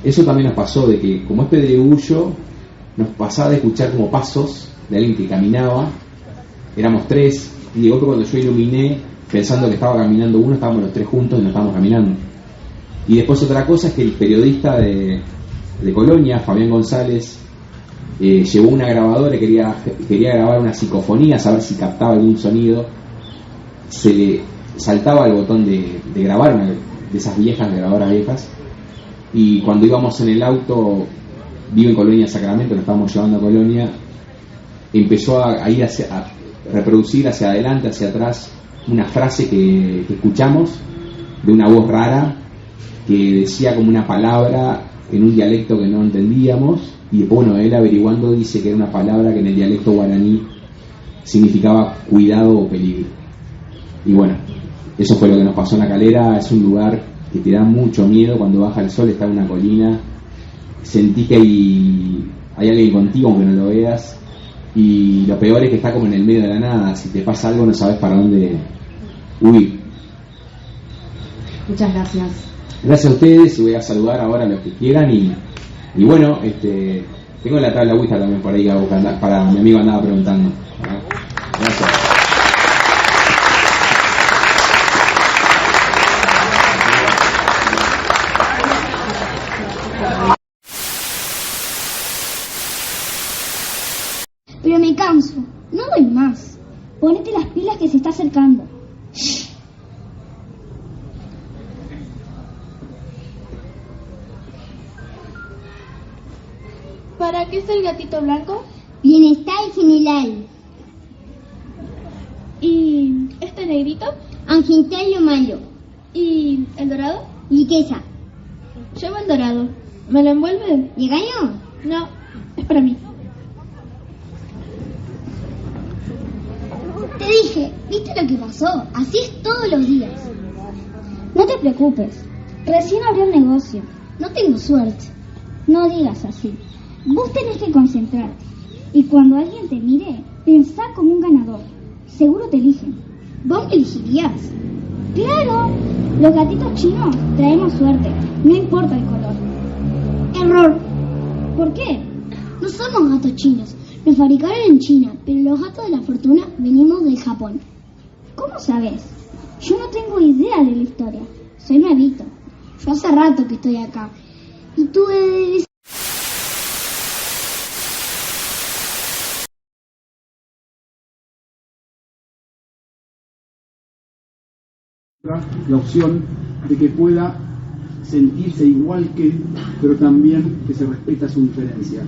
Eso también nos pasó, de que como es pedregullo nos pasaba de escuchar como pasos de alguien que caminaba. Éramos tres y de golpe cuando yo iluminé pensando que estaba caminando uno, estábamos los tres juntos y no estábamos caminando. Y después otra cosa es que el periodista de Colonia, Fabián González, llevó una grabadora, quería grabar una psicofonía, saber si captaba algún sonido. Se le saltaba el botón de grabar, una de esas grabadoras viejas, y cuando íbamos en el auto, vivo en Colonia, Sacramento, lo estábamos llevando a Colonia, empezó a ir a reproducir hacia adelante, hacia atrás, una frase que escuchamos de una voz rara que decía como una palabra en un dialecto que no entendíamos, y bueno, él averiguando dice que era una palabra que en el dialecto guaraní significaba cuidado o peligro. Y bueno, eso fue lo que nos pasó en la calera. Es un lugar que te da mucho miedo. Cuando baja el sol, está en una colina, sentís que hay alguien contigo aunque no lo veas, y lo peor es que está como en el medio de la nada. Si te pasa algo no sabes para dónde huir. Muchas gracias. Gracias a ustedes, y voy a saludar ahora a los que quieran y bueno, tengo la tabla Ouija también por ahí para mi amigo andaba preguntando. Gracias. Pero me canso, no doy más. Ponete las pilas que se está acercando. ¿Para qué es el gatito blanco? Bienestar general. ¿Y este negrito? Angentario malo. ¿Y el dorado? Riqueza. Llevo el dorado. ¿Me lo envuelve? ¿Le ganó? No, es para mí. Te dije, ¿viste lo que pasó? Así es todos los días. No te preocupes. Recién abrí un negocio. No tengo suerte. No digas así. Vos tenés que concentrarte. Y cuando alguien te mire, pensá como un ganador. Seguro te eligen. ¿Vos me elegirías? ¡Claro! Los gatitos chinos traemos suerte. No importa el color. Error. ¿Por qué? No somos gatos chinos. Nos fabricaron en China, pero los gatos de la fortuna venimos del Japón. ¿Cómo sabes? Yo no tengo idea de la historia. Soy nuevito. Yo hace rato que estoy acá. Y tú eres... la opción de que pueda sentirse igual que, pero también que se respeta su diferencia.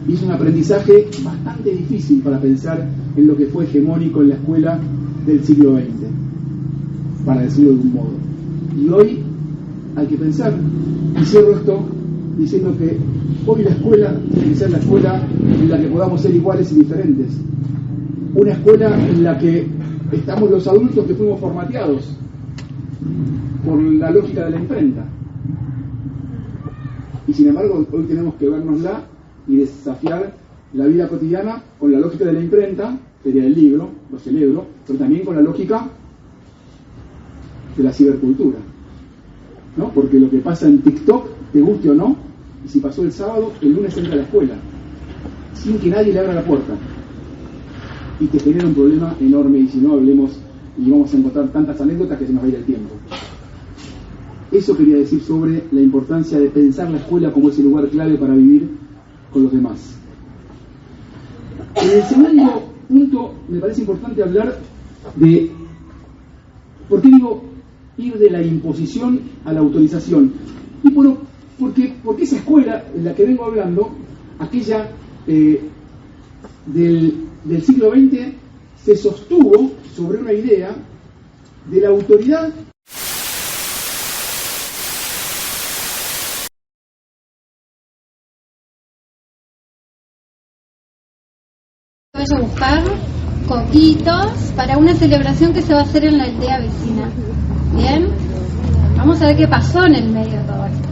Y es un aprendizaje bastante difícil para pensar en lo que fue hegemónico en la escuela del siglo XX, para decirlo de algún modo. Y hoy hay que pensar, y cierro esto diciendo que hoy la escuela tiene que ser la escuela en la que podamos ser iguales y diferentes. Una escuela en la que estamos los adultos que fuimos formateados por la lógica de la imprenta. Y sin embargo, hoy tenemos que vernosla y desafiar la vida cotidiana con la lógica de la imprenta, sería el libro, lo celebro, pero también con la lógica de la cibercultura, ¿no? Porque lo que pasa en TikTok, te guste o no, y si pasó el sábado, el lunes entra a la escuela, sin que nadie le abra la puerta. Y te genera un problema enorme, y si no hablemos, y vamos a encontrar tantas anécdotas que se nos va a ir el tiempo. Eso quería decir sobre la importancia de pensar la escuela como ese lugar clave para vivir con los demás. En el segundo punto me parece importante hablar de, ¿por qué digo ir de la imposición a la autorización? Y bueno, porque esa escuela en la que vengo hablando, aquella del siglo XX, se sostuvo sobre una idea de la autoridad. Voy a buscar coquitos para una celebración que se va a hacer en la aldea vecina. Bien, vamos a ver qué pasó en el medio de todo esto.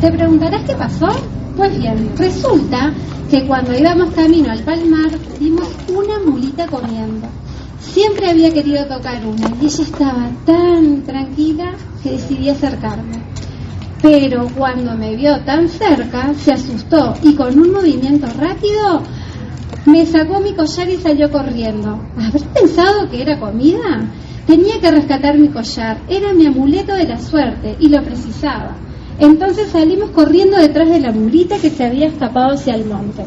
Te preguntarás qué pasó. Pues bien, resulta que cuando íbamos camino al Palmar vimos una mulita comiendo. Siempre había querido tocar una y ella estaba tan tranquila que decidí acercarme. Pero cuando me vio tan cerca se asustó y con un movimiento rápido me sacó mi collar y salió corriendo. ¿Habré pensado que era comida? Tenía que rescatar mi collar, era mi amuleto de la suerte y lo precisaba. Entonces salimos corriendo detrás de la mulita que se había escapado hacia el monte.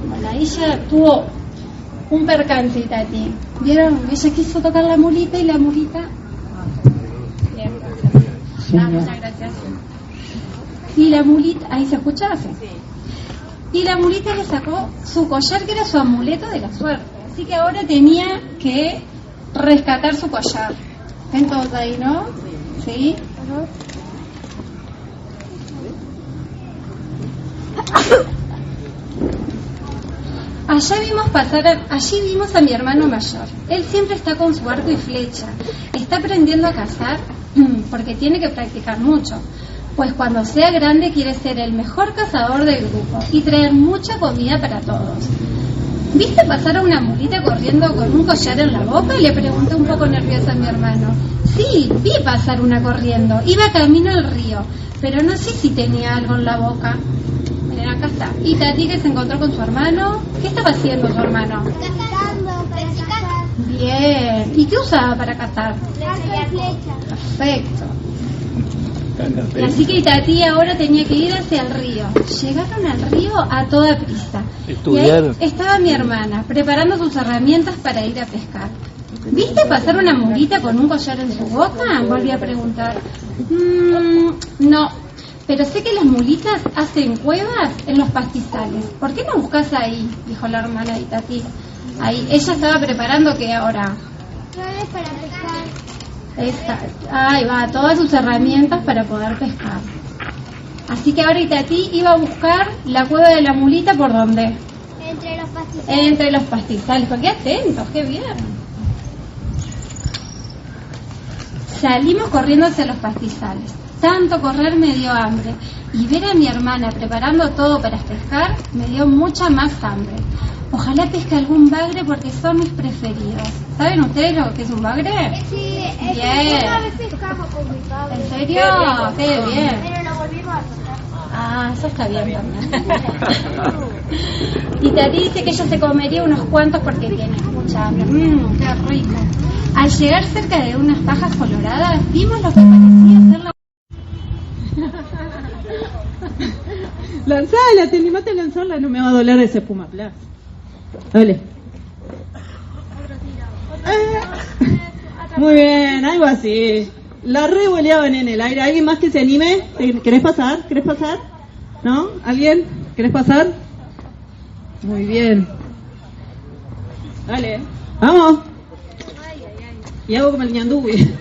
Bueno, ella tuvo un percance, Tati. ¿Vieron? Ella quiso tocar la mulita y la mulita... Bien, gracias. Muchas gracias. Y la mulita... ¿Ahí se escucha? Sí. Y la mulita le sacó su collar, que era su amuleto de la suerte. Así que ahora tenía que rescatar su collar. ¿Ven todos ahí, no? ¿Sí? Allí vimos a mi hermano mayor. Él siempre está con su arco y flecha. Está aprendiendo a cazar porque tiene que practicar mucho. Pues cuando sea grande quiere ser el mejor cazador del grupo y traer mucha comida para todos. ¿Viste pasar a una mulita corriendo con un collar en la boca? Le pregunté un poco nerviosa a mi hermano. Sí, vi pasar una corriendo. Iba camino al río, pero no sé si tenía algo en la boca. Miren, acá está. Y Tati, que se encontró con su hermano. ¿Qué estaba haciendo su hermano? Cazando, para cazar. Bien. ¿Y qué usaba para cazar? Flecha. Perfecto. Así que Tati ahora tenía que ir hacia el río. Llegaron al río a toda prisa. Y ahí estaba mi hermana, preparando sus herramientas para ir a pescar. ¿Viste pasar una mulita con un collar en su boca? Volví a preguntar. No, pero sé que las mulitas hacen cuevas en los pastizales. ¿Por qué no buscas ahí? Dijo la hermana de Tati. Ahí, ella estaba preparando que ahora... Flores para pescar. Ahí va, todas sus herramientas para poder pescar. Así que ahora Itatí iba a buscar la cueva de la mulita, ¿por dónde? Entre los pastizales. Entre los pastizales. ¡Qué atentos! ¡Qué bien! Salimos corriendo hacia los pastizales. Tanto correr me dio hambre. Y ver a mi hermana preparando todo para pescar me dio mucha más hambre. Ojalá pesque algún bagre porque son mis preferidos. ¿Saben ustedes lo que es un bagre? Sí, bien. Una vez pescamos con mi padre. ¿En serio? ¡Qué bien! Pero lo volvimos a pescar. Ah, eso está bien también. Y Tati dice que ella se comería unos cuantos porque tiene mucha hambre. ¡Qué rico! Al llegar cerca de unas pajas coloradas, vimos lo que parecía ser la... Lanzala, te animaste a lanzarla, no me va a doler ese Pumaplas. Dale. Muy bien, algo así. La revoleaban en el aire. ¿Alguien más que se anime? ¿Querés pasar? ¿Querés pasar? ¿No? ¿Alguien? ¿Querés pasar? Muy bien. Dale. Vamos. Y hago como el ñandúi.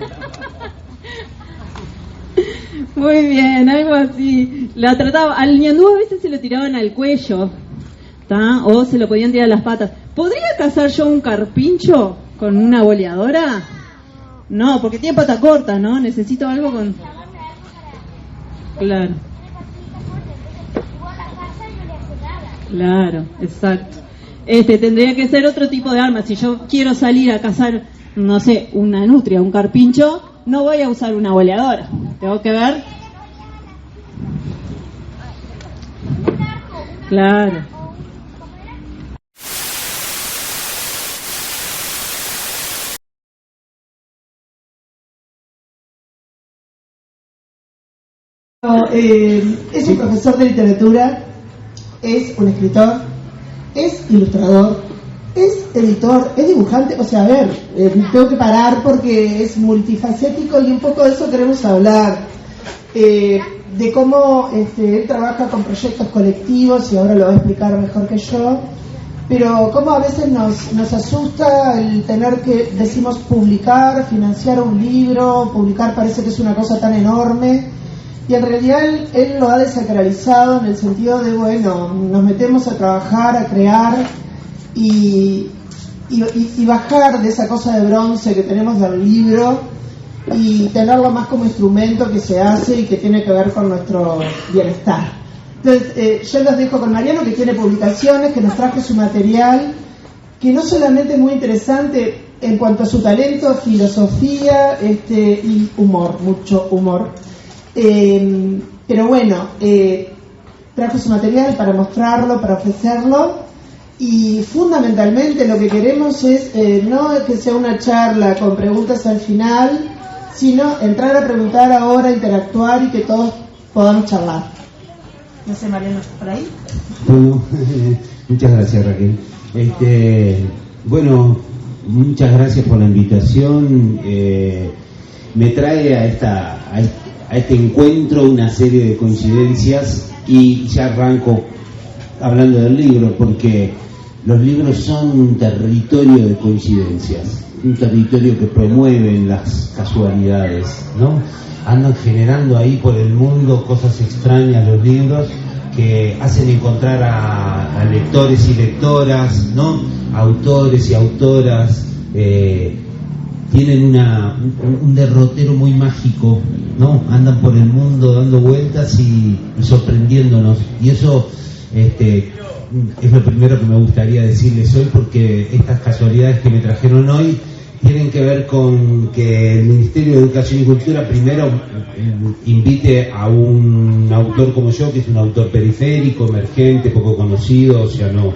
Muy bien, algo así. La trataba, al ñandú a veces se lo tiraban al cuello, ¿tá? O se lo podían tirar a las patas. ¿Podría cazar yo un carpincho con una boleadora? No, porque tiene pata corta, ¿no? Necesito algo con... Claro. Claro, exacto. Tendría que ser otro tipo de arma. Si yo quiero salir a cazar, no sé, una nutria, un carpincho, no voy a usar una boleadora. Tengo que ver. Claro. Es un profesor de literatura, es un escritor, es ilustrador, es editor, es dibujante. O sea, a ver, tengo que parar porque es multifacético y un poco de eso queremos hablar. De cómo él trabaja con proyectos colectivos y ahora lo va a explicar mejor que yo, pero cómo a veces nos asusta el tener que, decimos, publicar, financiar un libro. Publicar parece que es una cosa tan enorme y en realidad él lo ha desacralizado en el sentido de, bueno, nos metemos a trabajar, a crear y bajar de esa cosa de bronce que tenemos del libro y tenerlo más como instrumento que se hace y que tiene que ver con nuestro bienestar. Entonces, yo los dejo con Mariano, que tiene publicaciones, que nos trajo su material, que no solamente es muy interesante en cuanto a su talento, filosofía y humor, mucho humor. Pero bueno, trajo su material para mostrarlo, para ofrecerlo, y fundamentalmente lo que queremos es no que sea una charla con preguntas al final, sino entrar a preguntar ahora, interactuar y que todos podamos charlar. No sé, Mariano, ¿por ahí? Bueno, muchas gracias, Raquel. Bueno, muchas gracias por la invitación. Me trae a este encuentro una serie de coincidencias y ya arranco hablando del libro, porque los libros son un territorio de coincidencias, un territorio que promueven las casualidades, ¿no? Andan generando ahí por el mundo cosas extrañas los libros que hacen encontrar a lectores y lectoras, ¿no? Autores y autoras, tienen un derrotero muy mágico, ¿no? Andan por el mundo dando vueltas y sorprendiéndonos, y eso Es lo primero que me gustaría decirles hoy, porque estas casualidades que me trajeron hoy tienen que ver con que el Ministerio de Educación y Cultura primero invite a un autor como yo, que es un autor periférico, emergente, poco conocido, o sea, no,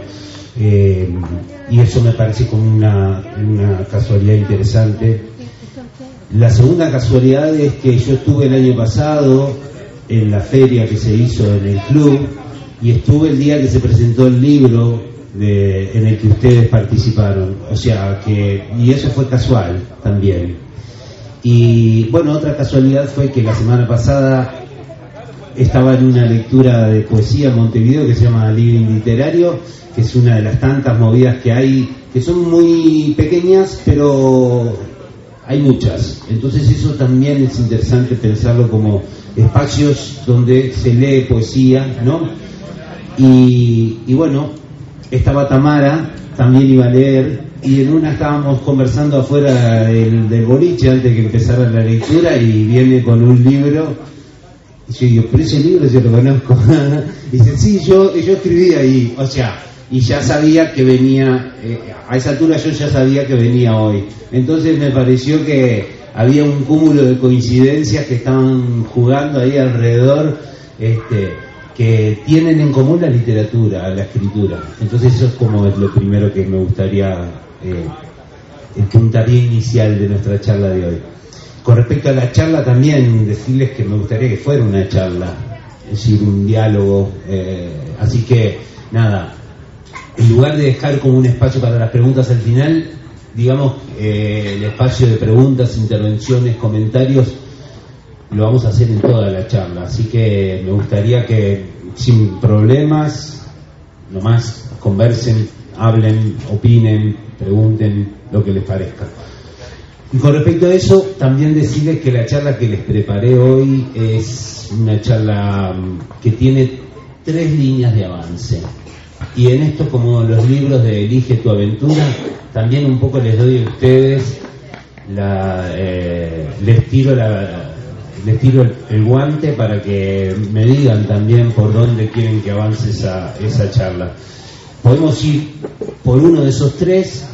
y eso me parece como una casualidad interesante. La segunda casualidad es que yo estuve el año pasado en la feria que se hizo en el club, y estuve el día que se presentó el libro en el que ustedes participaron, o sea que, y eso fue casual también. Y bueno, otra casualidad fue que la semana pasada estaba en una lectura de poesía en Montevideo que se llama Living Literario, que es una de las tantas movidas que hay, que son muy pequeñas, pero hay muchas. Entonces eso también es interesante pensarlo como espacios donde se lee poesía, ¿no? Y bueno, estaba Tamara, también iba a leer, y en una estábamos conversando afuera del boliche antes de que empezara la lectura, y viene con un libro, y yo digo, pero ese libro yo lo conozco. Y dice, sí, yo escribí ahí, o sea, y ya sabía que venía, a esa altura yo ya sabía que venía hoy. Entonces me pareció que había un cúmulo de coincidencias que estaban jugando ahí alrededor, que tienen en común la literatura, la escritura. Entonces eso es como lo primero que me gustaría, el puntapié inicial de nuestra charla de hoy. Con respecto a la charla también decirles que me gustaría que fuera una charla, es decir, un diálogo, así que nada, en lugar de dejar como un espacio para las preguntas al final, digamos, el espacio de preguntas, intervenciones, comentarios, lo vamos a hacer en toda la charla, así que me gustaría que sin problemas nomás conversen, hablen, opinen, pregunten lo que les parezca. Y con respecto a eso, también decirles que la charla que les preparé hoy es una charla que tiene 3 líneas de avance, y en esto, como los libros de Elige tu aventura, también un poco les doy a ustedes les tiro el guante para que me digan también por dónde quieren que avance esa charla. Podemos ir por uno de esos 3,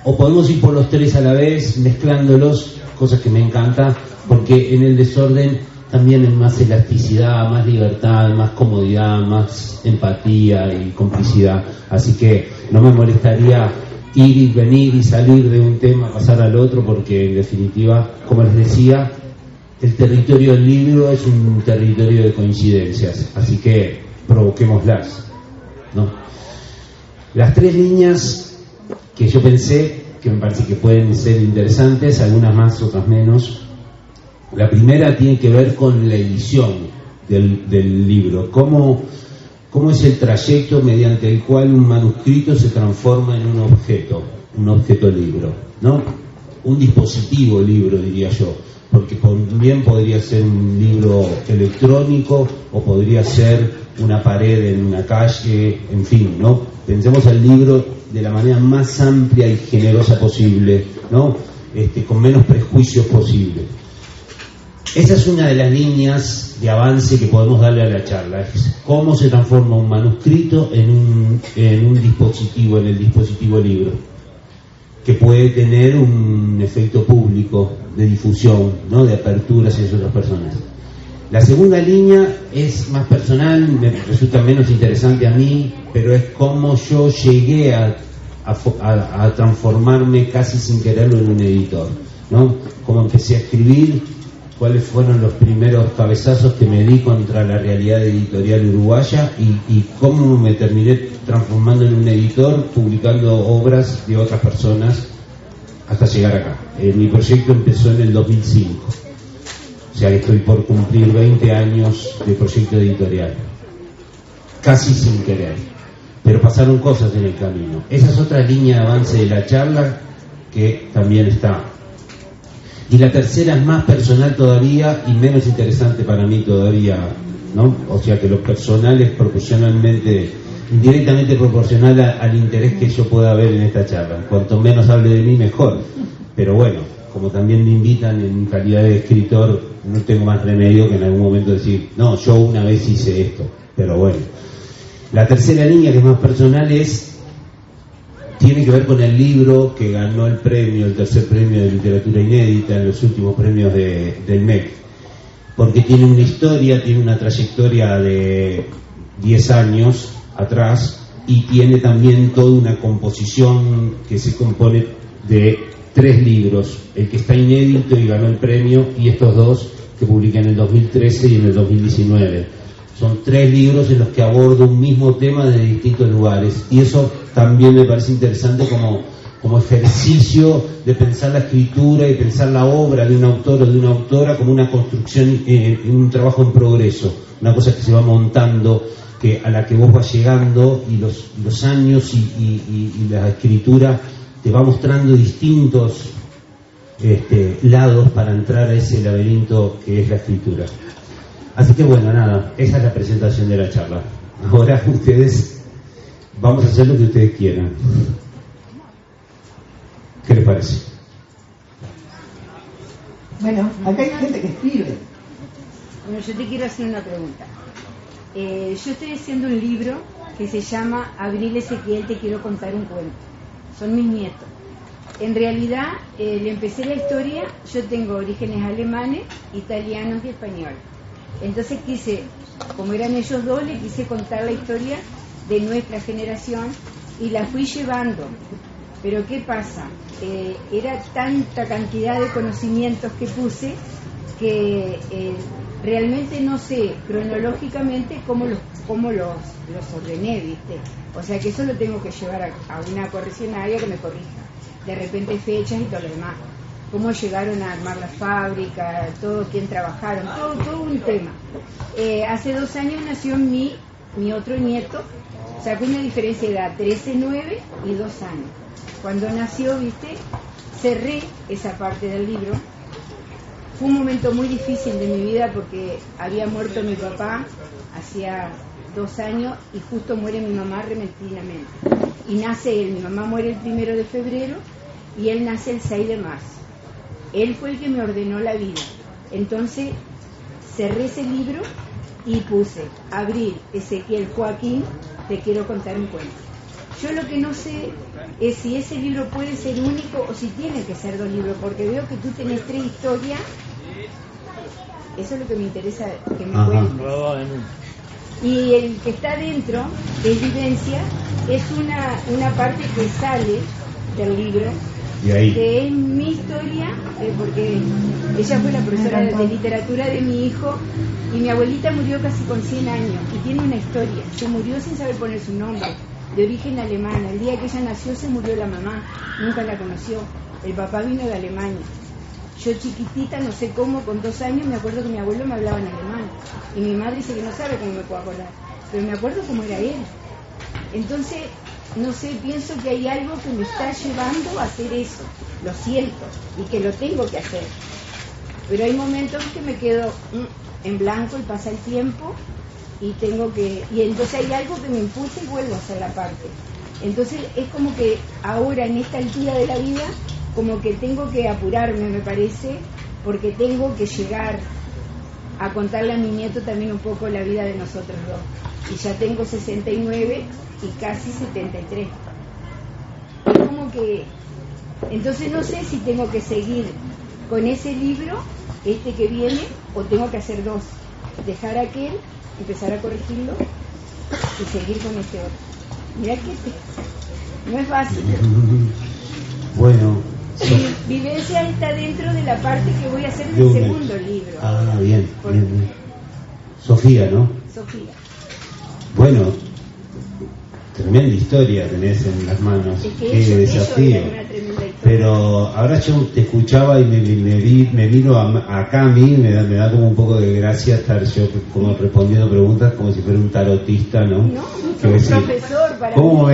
o podemos ir por los 3 a la vez, mezclándolos, cosas que me encanta, porque en el desorden también hay más elasticidad, más libertad, más comodidad, más empatía y complicidad. Así que no me molestaría ir y venir y salir de un tema, pasar al otro, porque en definitiva, como les decía, el territorio del libro es un territorio de coincidencias, así que provoquémoslas, ¿no? Las 3 líneas que yo pensé, que me parece que pueden ser interesantes, algunas más, otras menos. La primera tiene que ver con la edición del libro, cómo es el trayecto mediante el cual un manuscrito se transforma en un objeto libro, ¿no? Un dispositivo libro, diría yo, porque también podría ser un libro electrónico, o podría ser una pared en una calle, en fin, ¿no? Pensemos al libro de la manera más amplia y generosa posible, ¿no? Con menos prejuicios posible. Esa es una de las líneas de avance que podemos darle a la charla, es cómo se transforma un manuscrito en un dispositivo, en el dispositivo libro, que puede tener un efecto público de difusión, ¿no? De apertura hacia otras personas. La segunda línea es más personal, me resulta menos interesante a mí, pero es cómo yo llegué a transformarme casi sin quererlo en un editor, ¿no? Cómo empecé a escribir, cuáles fueron los primeros cabezazos que me di contra la realidad editorial uruguaya, y cómo me terminé transformando en un editor, publicando obras de otras personas hasta llegar acá. Mi proyecto empezó en el 2005, o sea que estoy por cumplir 20 años de proyecto editorial, casi sin querer, pero pasaron cosas en el camino. Esa es otra línea de avance de la charla que también está. Y la tercera es más personal todavía y menos interesante para mí todavía, ¿no? O sea que lo personal es indirectamente proporcional al interés que yo pueda ver en esta charla. Cuanto menos hable de mí, mejor. Pero bueno, como también me invitan en calidad de escritor, no tengo más remedio que en algún momento decir, no, yo una vez hice esto. Pero bueno. La tercera línea, que es más personal, tiene que ver con el libro que ganó el tercer premio de literatura inédita en los últimos premios del MEC, porque tiene una historia, tiene una trayectoria de 10 años atrás y tiene también toda una composición que se compone de 3 libros, el que está inédito y ganó el premio, y estos 2 que publiqué en el 2013 y en el 2019. Son 3 libros en los que abordo un mismo tema de distintos lugares, y eso también me parece interesante como ejercicio de pensar la escritura y pensar la obra de un autor o de una autora como una construcción, un trabajo en progreso, una cosa que se va montando, a la que vos vas llegando, y los años y la escritura te va mostrando distintos lados para entrar a ese laberinto que es la escritura. Así que bueno, nada, esa es la presentación de la charla. Ahora ustedes, vamos a hacer lo que ustedes quieran. ¿Qué les parece? Bueno, acá hay gente que escribe. Bueno, yo te quiero hacer una pregunta. Yo estoy haciendo un libro que se llama Abril Ezequiel, te quiero contar un cuento. Son mis nietos. En realidad, le empecé la historia, yo tengo orígenes alemanes, italianos y españoles. Entonces como eran ellos dos, le quise contar la historia de nuestra generación y la fui llevando. Pero ¿qué pasa? Era tanta cantidad de conocimientos que puse que realmente no sé cronológicamente cómo los ordené, ¿viste? O sea que eso lo tengo que llevar a una correccionaria que me corrija. De repente fechas y todo lo demás. Cómo llegaron a armar la fábrica, todo, quién trabajaron, todo un tema. Hace 2 años nació mi otro nieto, sacó una diferencia de edad, 13, 9 y 2 años. Cuando nació, viste, cerré esa parte del libro. Fue un momento muy difícil de mi vida porque había muerto mi papá hacía 2 años y justo muere mi mamá repentinamente. Y nace él, mi mamá muere el 1 de febrero y él nace el 6 de marzo. Él fue el que me ordenó la vida. Entonces cerré ese libro y puse Abril, Ezequiel, Joaquín, te quiero contar un cuento. Yo lo que no sé es si ese libro puede ser único o si tiene que ser 2 libros, porque veo que tú tenés 3 historias. Eso es lo que me interesa que me cuentes. Y el que está dentro, de vivencia, es una parte que sale del libro, que es mi historia, porque ella fue la profesora de literatura de mi hijo y mi abuelita murió casi con 100 años y tiene una historia. Se murió sin saber poner su nombre, de origen alemán. El día que ella nació se murió la mamá, nunca la conoció. El papá vino de Alemania. Yo chiquitita, no sé cómo, con 2 años me acuerdo que mi abuelo me hablaba en alemán y mi madre dice que no sabe cómo me puedo acordar, pero me acuerdo cómo era él. Entonces, no sé, pienso que hay algo que me está llevando a hacer eso, lo siento y que lo tengo que hacer, pero hay momentos que me quedo en blanco y pasa el tiempo y entonces hay algo que me impulsa y vuelvo a hacer la parte. Entonces es como que ahora en esta altura de la vida como que tengo que apurarme, me parece, porque tengo que llegar a contarle a mi nieto también un poco la vida de nosotros dos. Y ya tengo 69 y casi 73. Es como que... Entonces no sé si tengo que seguir con ese libro, que viene, o tengo que hacer 2. Dejar aquel, empezar a corregirlo y seguir con este otro. Mirá que no es fácil. Bueno... Vivencia está dentro de la parte que voy a hacer del segundo libro. Ah, bien. Sofía, ¿no? Sofía. Bueno, tremenda historia tenés en las manos. Es que qué desafío. Pero ahora yo te escuchaba y me vino acá a mí, me da como un poco de gracia estar yo como respondiendo preguntas como si fuera un tarotista, ¿no? No, un profesor para ¿Cómo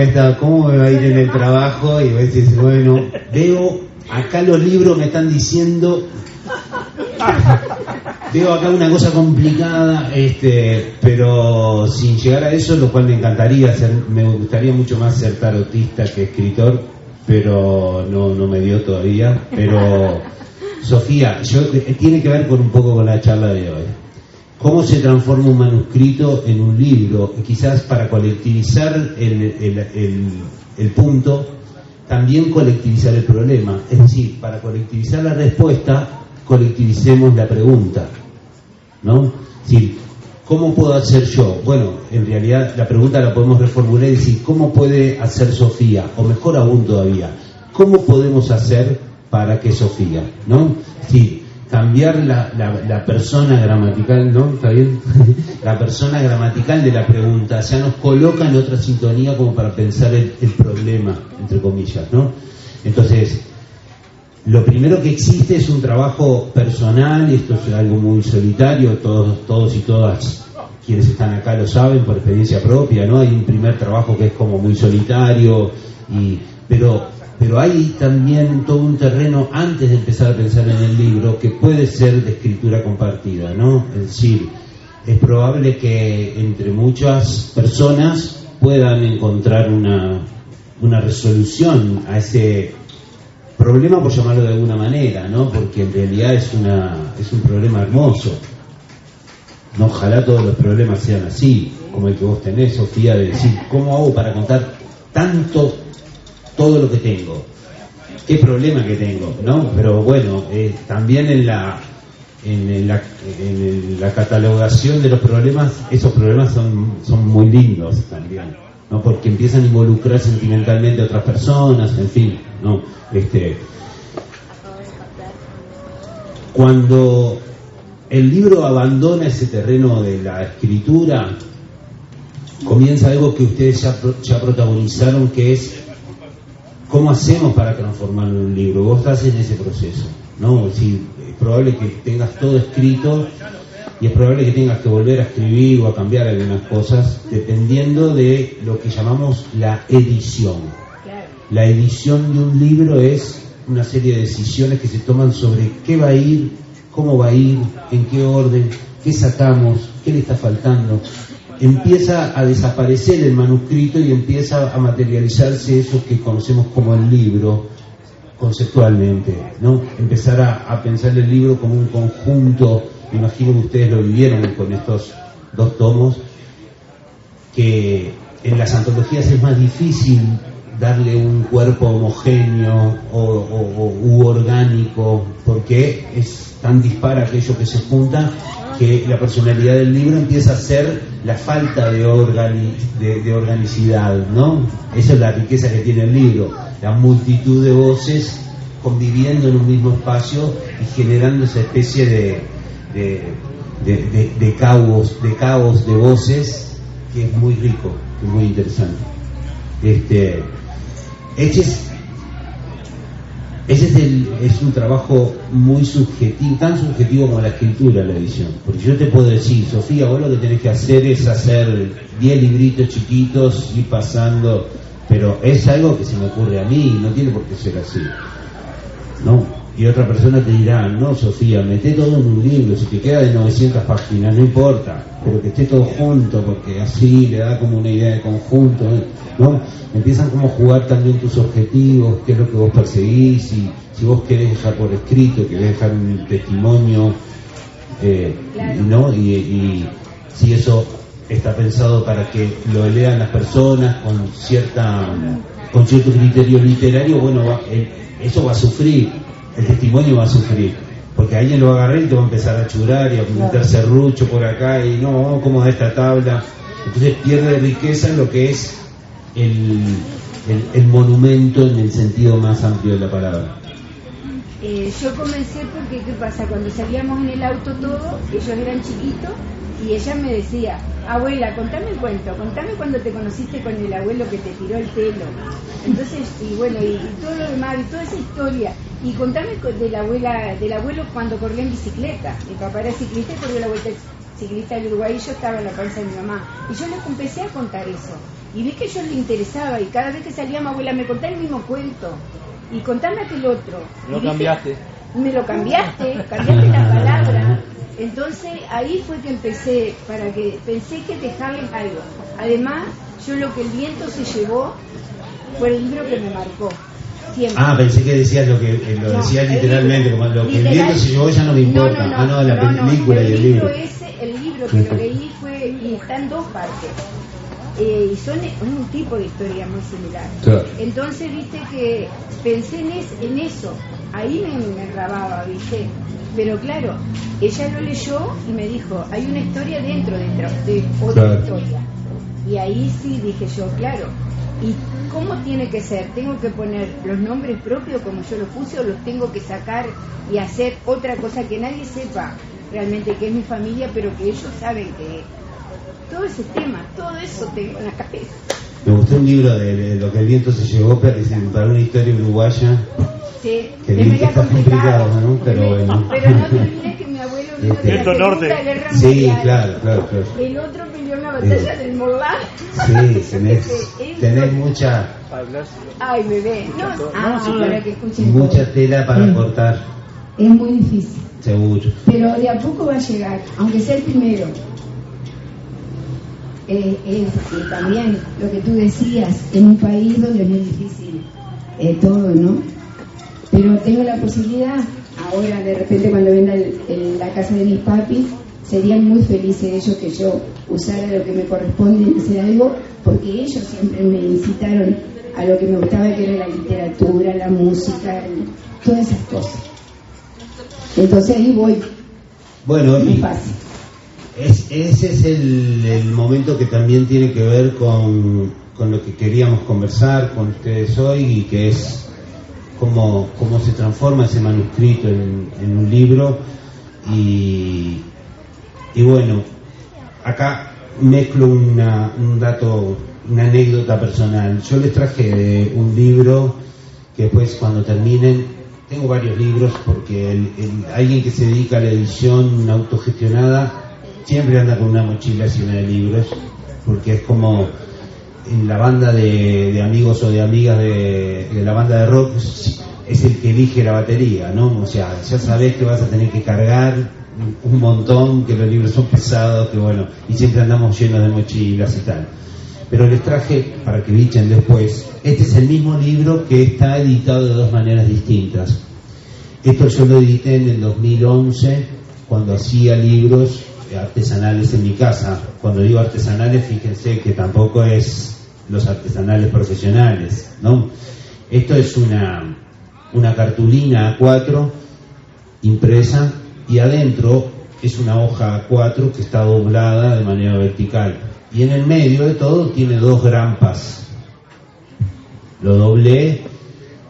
me va a ir en el trabajo? Y vos decís, bueno, veo acá los libros me están diciendo, veo acá una cosa complicada, pero sin llegar a eso, lo cual me gustaría mucho más ser tarotista que escritor, pero no me dio todavía. Pero Sofía, tiene que ver con un poco con la charla de hoy. ¿Cómo se transforma un manuscrito en un libro? Quizás para colectivizar el punto, también colectivizar el problema. Es decir, para colectivizar la respuesta, colectivicemos la pregunta, ¿no? Es decir, ¿cómo puedo hacer yo? Bueno, en realidad la pregunta la podemos reformular y decir, ¿cómo puede hacer Sofía? O mejor aún todavía, ¿cómo podemos hacer para que Sofía? ¿No? Es decir, cambiar la persona gramatical, ¿no? ¿Está bien? La persona gramatical de la pregunta ya nos coloca en otra sintonía como para pensar el problema, entre comillas, ¿no? Entonces, lo primero que existe es un trabajo personal, y esto es algo muy solitario, todos y todas quienes están acá lo saben por experiencia propia, ¿no? Hay un primer trabajo que es como muy solitario, pero hay también todo un terreno antes de empezar a pensar en el libro que puede ser de escritura compartida, ¿no? Es decir, es probable que entre muchas personas puedan encontrar una resolución a ese problema, por llamarlo de alguna manera, ¿no? Porque en realidad es un problema hermoso. No, ojalá todos los problemas sean así, como el que vos tenés, Sofía, de decir, ¿cómo hago para contar tanto todo lo que tengo? ¿Qué problema que tengo? ¿No? Pero bueno, también en la catalogación de los problemas, esos problemas son muy lindos también, ¿no? Porque empiezan a involucrar sentimentalmente a otras personas, en fin, ¿no? Cuando el libro abandona ese terreno de la escritura, comienza algo que ustedes ya protagonizaron, que es ¿cómo hacemos para transformarlo en un libro? Vos estás en ese proceso, ¿no? Es decir, es probable que tengas todo escrito y es probable que tengas que volver a escribir o a cambiar algunas cosas, dependiendo de lo que llamamos la edición. La edición de un libro es una serie de decisiones que se toman sobre qué va a ir, cómo va a ir, en qué orden, qué sacamos, qué le está faltando. Empieza a desaparecer el manuscrito y empieza a materializarse eso que conocemos como el libro conceptualmente, ¿no? Empezar a pensar el libro como un conjunto. Me imagino que ustedes lo vivieron con estos 2 tomos, que en las antologías es más difícil darle un cuerpo homogéneo u orgánico, porque es tan dispar aquello que se junta que la personalidad del libro empieza a ser la falta de organicidad, ¿no? Esa es la riqueza que tiene el libro, la multitud de voces conviviendo en un mismo espacio y generando esa especie de caos de voces, que es muy rico, que es muy interesante. Es un trabajo muy subjetivo, tan subjetivo como la escritura, la edición. Porque yo te puedo decir, Sofía, vos lo que tenés que hacer es hacer 10 libritos chiquitos, ir pasando, pero es algo que se me ocurre a mí, no tiene por qué ser así, ¿no? Y otra persona te dirá, no, Sofía, meté todo en un libro, si te queda de 900 páginas, no importa, pero que esté todo junto, porque así le da como una idea de conjunto, ¿no? Empiezan como a jugar también tus objetivos, qué es lo que vos perseguís, y si vos querés dejar por escrito, querés dejar un testimonio, ¿no? Y si eso está pensado para que lo lean las personas con cierto criterio literario, bueno, eso va a sufrir. El testimonio va a sufrir, porque alguien lo va a agarrar y te va a empezar a churar y a meter serrucho por acá y no, ¿cómo da esta tabla? Entonces pierde riqueza en lo que es el monumento en el sentido más amplio de la palabra. Yo comencé porque, ¿qué pasa? Cuando salíamos en el auto todos, ellos eran chiquitos y ella me decía, abuela, contame el cuento, contame cuando te conociste con el abuelo que te tiró el pelo. Entonces, y bueno, y todo lo demás, y toda esa historia. Y contame del abuelo cuando corría en bicicleta. Mi papá era ciclista y corrió la vuelta ciclista del Uruguay y yo estaba en la panza de mi mamá. Y yo les empecé a contar eso. Y vi que a ellos les interesaba y cada vez que salíamos, abuela, me contá el mismo cuento. Y contame aquel otro. Lo cambiaste. Me lo cambiaste la palabra. Entonces ahí fue que pensé que dejarles algo. Además, yo lo que el viento se llevó fue el libro que me marcó. Siempre. Pensé que decías lo decía literalmente, como lo que el viento se llevó ya no me importa. La película y el libro. El libro lo que lo leí fue, y está en 2 partes. Y son un tipo de historia muy similar. Claro. Entonces, viste que pensé en eso, ahí me grababa, viste. Pero claro, ella lo leyó y me dijo, hay una historia dentro de otra historia. Y ahí sí dije yo, claro. ¿Y cómo tiene que ser? ¿Tengo que poner los nombres propios como yo los puse o los tengo que sacar y hacer otra cosa que nadie sepa realmente que es mi familia, pero que ellos saben que es? Todo ese tema, todo eso tengo en la cabeza. Me gustó un libro de Lo que el viento se llevó, para una historia uruguaya. Sí, que bien que está complicado, ¿no? Pero bueno. Pero no te olvides que mi abuelo vino de la Segunda Guerra Mundial. Sí, claro. El otro peleó en la batalla del Morlán. Sí, tenés mucha... Ay, bebé. Para que escuchen. Mucha tela para cortar. Es muy difícil. Seguro. Pero de a poco va a llegar, aunque sea el primero. También lo que tú decías, en un país donde es muy difícil todo, ¿no? Pero tengo la posibilidad, ahora de repente cuando venda la casa de mis papis, serían muy felices ellos que yo usara lo que me corresponde y hacer algo, porque ellos siempre me incitaron a lo que me gustaba, que era la literatura, la música, todas esas cosas. Entonces ahí voy. Bueno, muy fácil. Ese es el momento que también tiene que ver con lo que queríamos conversar con ustedes hoy, y que es cómo se transforma ese manuscrito en un libro. Y bueno, acá mezclo un dato, una anécdota personal. Yo les traje un libro que después, cuando terminen, tengo varios libros, porque alguien que se dedica a la edición autogestionada siempre anda con una mochila llena de libros, porque es como en la banda de amigos o de amigas de la banda de rock, es el que elige la batería, ¿no? O sea, ya sabés que vas a tener que cargar un montón, que los libros son pesados, que bueno, y siempre andamos llenos de mochilas y tal. Pero les traje, para que bichen después, este es el mismo libro que está editado de 2 maneras distintas. Esto yo lo edité en el 2011, cuando hacía libros artesanales en mi casa. Cuando digo artesanales, fíjense que tampoco es los artesanales profesionales, ¿no? Esto es una cartulina A4 impresa, y adentro es una hoja A4 que está doblada de manera vertical, y en el medio de todo tiene 2 grampas. Lo doblé,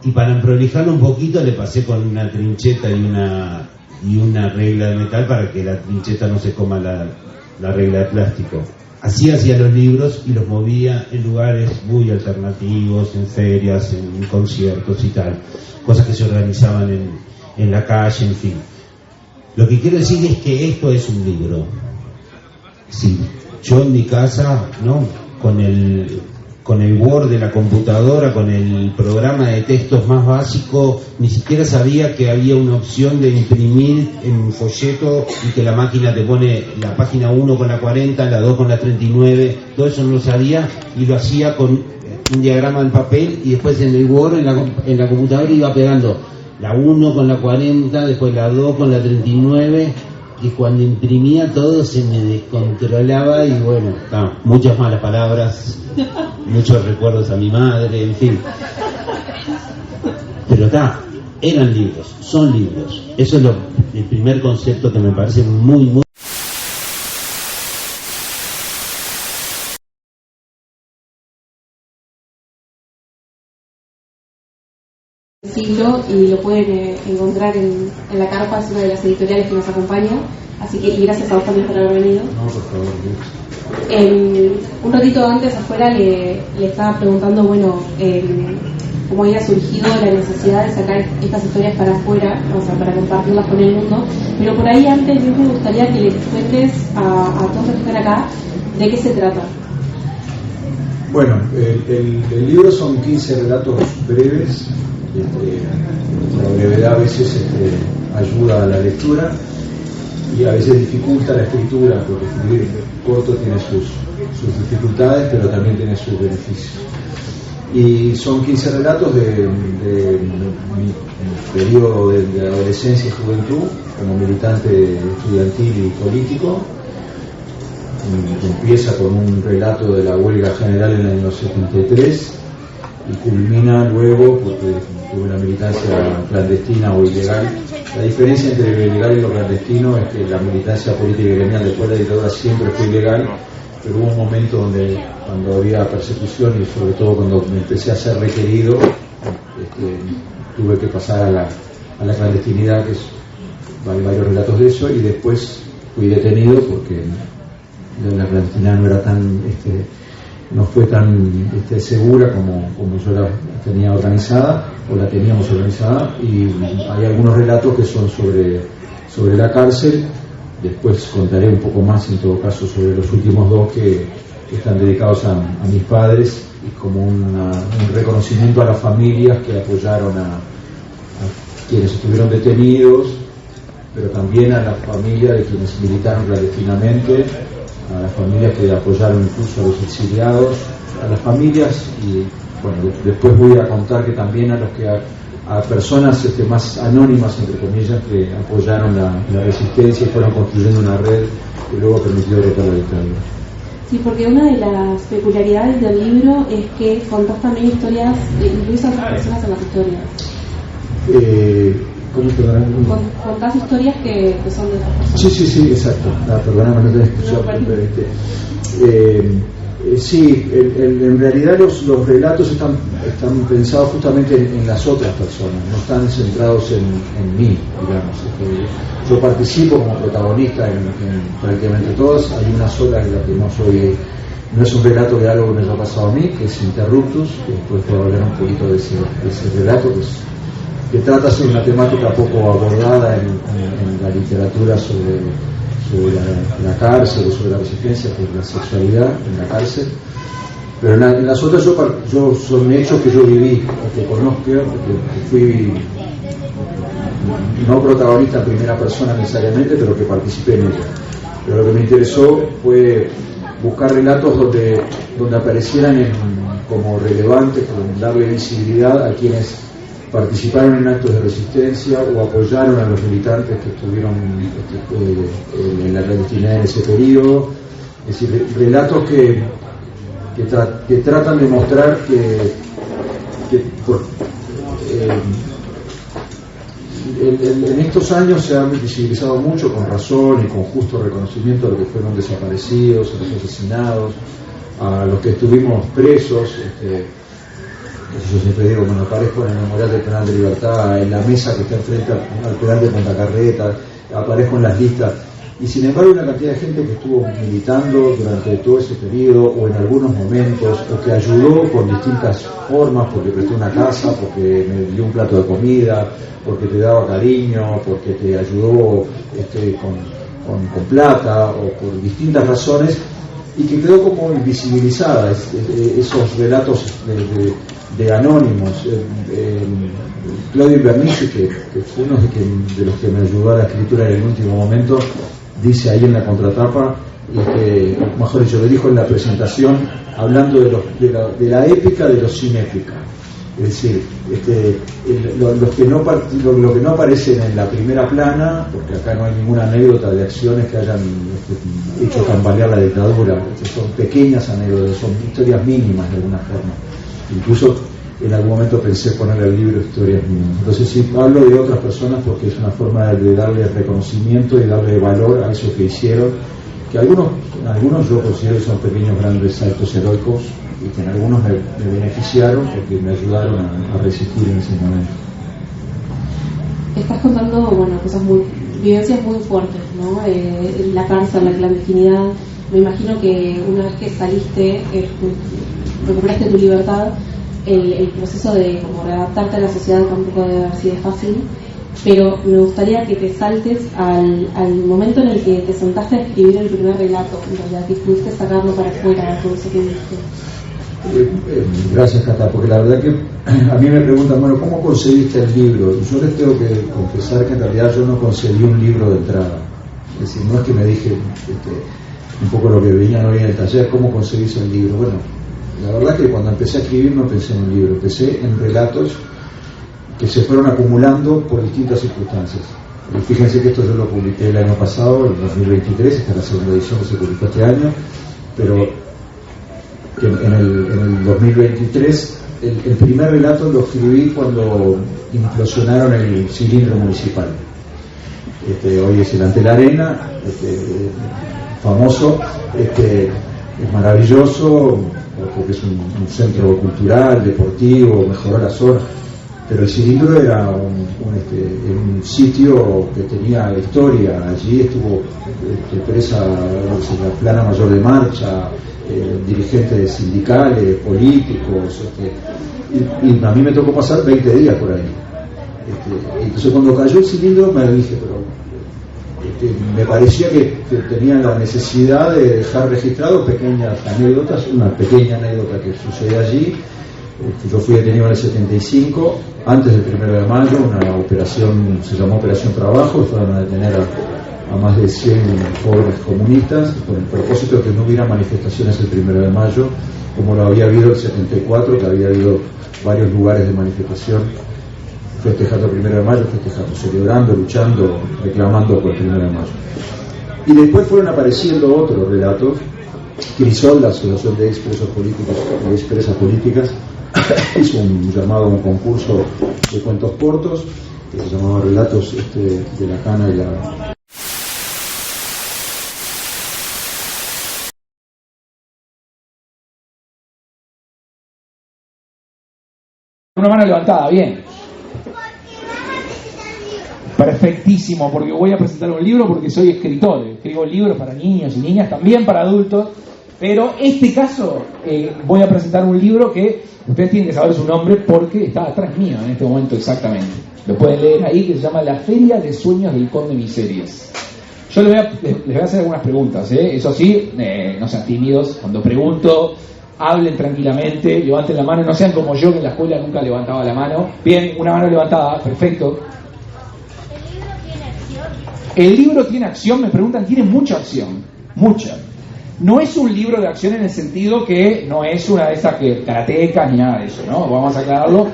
y para emprolijarlo un poquito le pasé con una trincheta y una regla de metal para que la trincheta no se coma la regla de plástico. Así hacía los libros, y los movía en lugares muy alternativos, en ferias, en conciertos y tal, cosas que se organizaban en la calle, en fin. Lo que quiero decir es que esto es un libro. Sí, yo en mi casa, ¿no? Con el Word de la computadora, con el programa de textos más básico, ni siquiera sabía que había una opción de imprimir en folleto y que la máquina te pone la página 1 con la 40, la 2 con la 39, todo eso no lo sabía, y lo hacía con un diagrama en papel, y después en el Word, en la computadora, iba pegando la 1 con la 40, después la 2 con la 39, y cuando imprimía todo se me descontrolaba, y bueno, muchas malas palabras, muchos recuerdos a mi madre, en fin. Pero eran libros, son libros. Eso es el primer concepto que me parece muy y lo pueden encontrar en la carpa, es una de las editoriales que nos acompaña, así que, y gracias a vos también por haber venido. No, por favor. Un ratito antes afuera le estaba preguntando, bueno, cómo había surgido la necesidad de sacar estas historias para afuera, o sea, para compartirlas con el mundo, pero por ahí antes me gustaría que le cuentes a todos los que están acá de qué se trata. Bueno, el libro son 15 relatos breves. La brevedad a veces ayuda a la lectura y a veces dificulta la escritura, porque escribir corto tiene sus dificultades, pero también tiene sus beneficios. Y son 15 relatos de mi periodo de adolescencia y juventud como militante estudiantil y político, que empieza con un relato de la huelga general en el año 73 y culmina luego, porque tuve una militancia clandestina o ilegal. La diferencia entre lo ilegal y lo clandestino es que la militancia política y gremial después de la dictadura siempre fue ilegal, pero hubo un momento donde, cuando había persecución y sobre todo cuando me empecé a ser requerido, tuve que pasar a la clandestinidad, que hay varios relatos de eso, y después fui detenido porque la clandestinidad no era tan no fue tan segura como yo la tenía organizada, o la teníamos organizada, y hay algunos relatos que son sobre la cárcel. Después contaré un poco más, en todo caso, sobre los últimos dos que están dedicados a mis padres, y como un reconocimiento a las familias que apoyaron a quienes estuvieron detenidos, pero también a las familias de quienes militaron clandestinamente, a las familias que apoyaron incluso a los exiliados, a las familias, y bueno, después voy a contar que también a personas más anónimas, entre comillas, que apoyaron la resistencia y fueron construyendo una red que luego permitió derrotar la dictadura. Sí, porque una de las peculiaridades del libro es que contás también historias, incluís a otras personas en las historias. ¿Cómo contás historias que son de otras personas. Sí, exacto. Perdóname, no te escuché. Sí, en realidad los relatos están pensados justamente en las otras personas, no están centrados en mí, digamos. Yo participo como protagonista en prácticamente todas. Hay una sola en la que no es un relato de algo que me haya pasado a mí, que es Interruptus, que después puedo hablar un poquito de ese relato, que trata sobre una temática poco abordada en la literatura sobre la cárcel o sobre la resistencia, que es la sexualidad en la cárcel. Pero en las otras yo son hechos que yo viví, o que conozco, que fui no protagonista en primera persona necesariamente, pero que participé en ellas. Pero lo que me interesó fue buscar relatos donde aparecieran como relevantes, como darle visibilidad a quienes participaron en actos de resistencia o apoyaron a los militantes que estuvieron en la clandestinidad en ese periodo. Es decir, relatos que tratan de mostrar en estos años se han visibilizado mucho, con razón y con justo reconocimiento, a los que fueron desaparecidos, a los asesinados, a los que estuvimos presos. Yo siempre digo, cuando aparezco en el memorial del penal de Libertad, en la mesa que está enfrente al penal de Punta Carreta, aparezco en las listas, y sin embargo hay una cantidad de gente que estuvo militando durante todo ese periodo, o en algunos momentos, o que ayudó con distintas formas, porque prestó una casa, porque me dio un plato de comida, porque te daba cariño, porque te ayudó con plata, o por distintas razones, y que quedó como invisibilizada esos relatos de anónimos. Claudio Bernici, que fue uno de los que me ayudó a la escritura en el último momento, dice ahí en la contratapa, mejor dicho, lo dijo en la presentación, hablando de la épica de los sin épica. Es decir, lo que no aparecen en la primera plana, porque acá no hay ninguna anécdota de acciones que hayan hecho tambalear la dictadura, son pequeñas anécdotas, son historias mínimas de alguna forma. Incluso en algún momento pensé poner el libro historias mínimas. Entonces sí, hablo de otras personas porque es una forma de darle reconocimiento y darle valor a eso que hicieron, que algunos yo considero que son pequeños grandes actos heroicos, y que en algunos me beneficiaron porque me ayudaron a resistir en ese momento. Estás contando, vivencias muy fuertes, ¿no? La cárcel, la clandestinidad. Me imagino que una vez que saliste, recuperaste tu libertad, el proceso de como readaptarte a la sociedad tampoco debe haber sido fácil, pero me gustaría que te saltes al momento en el que te sentaste a escribir el primer relato, en realidad, que pudiste sacarlo para afuera, todo eso que viste. Gracias, Cata, porque la verdad que a mí me preguntan, ¿cómo conseguiste el libro? Y yo les tengo que confesar que en realidad yo no conseguí un libro de entrada. Es decir, no es que me dije un poco lo que veía en el taller, ¿cómo conseguís el libro? Bueno, la verdad que cuando empecé a escribir no pensé en un libro, pensé en relatos que se fueron acumulando por distintas circunstancias. Fíjense que esto yo lo publiqué el año pasado, en 2023, esta es la segunda edición que se publicó este año, pero que en el 2023 el primer relato lo escribí cuando implosionaron el cilindro municipal. Hoy es el Ante la Arena, famoso, es maravilloso porque es un centro cultural, deportivo, mejoró la zona, pero el cilindro era un sitio que tenía historia. Allí estuvo presa la plana mayor de marcha, dirigentes sindicales, políticos, y a mí me tocó pasar 20 días por ahí. Entonces cuando cayó el cilindro me dije, pero me parecía que tenía la necesidad de dejar registrado pequeñas anécdotas, una pequeña anécdota que sucede allí. Yo fui detenido en el 75, antes del 1 de mayo, una operación, se llamó Operación Trabajo, y fueron a detener a más de 100 jóvenes comunistas con el propósito de que no hubiera manifestaciones el 1 de mayo, como lo había habido el 74, que había habido varios lugares de manifestación festejando el 1 de mayo, celebrando, luchando, reclamando por el 1 de mayo. Y después fueron apareciendo otros relatos. Crisol, la Asociación de Expresos Políticos y Expresas Políticas, hizo un llamado a un concurso de cuentos cortos que se llamaba Relatos de la Cana y la... Una mano levantada, bien. Perfectísimo, porque voy a presentar un libro porque soy escritor. Escribo libros para niños y niñas, también para adultos. Pero este caso voy a presentar un libro que ustedes tienen que saber su nombre porque está atrás mío en este momento exactamente. Lo pueden leer ahí, que se llama La Feria de Sueños del Conde Miserias. Yo les voy a hacer algunas preguntas, eso sí, no sean tímidos. Cuando pregunto, hablen tranquilamente, levanten la mano, no sean como yo que en la escuela nunca levantaba la mano. Bien, una mano levantada, perfecto. ¿El libro tiene acción? Me preguntan, tiene mucha acción, mucha. No es un libro de acción en el sentido que no es una de esas karatecas ni nada de eso, ¿no? Vamos a aclararlo.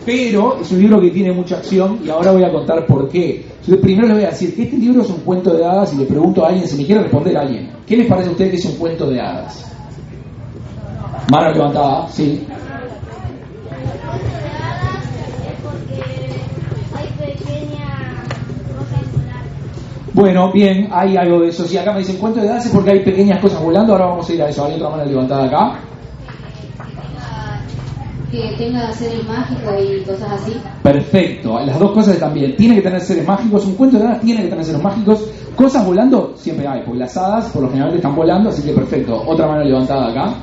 Pero es un libro que tiene mucha acción y ahora voy a contar por qué. Yo primero les voy a decir que este libro es un cuento de hadas y le pregunto a alguien, si me quiere responder a alguien, ¿qué les parece a ustedes que es un cuento de hadas? Mano levantada, sí. Bueno, bien, hay algo de eso. Si acá me dicen cuento de hadas es porque hay pequeñas cosas volando, ahora vamos a ir a eso. Hay otra mano levantada acá. Que tenga seres mágicos y cosas así. Perfecto, las dos cosas también. Tiene que tener seres mágicos, un cuento de hadas tiene que tener seres mágicos. Cosas volando siempre hay, porque las hadas por lo general están volando, así que perfecto. Otra mano levantada acá.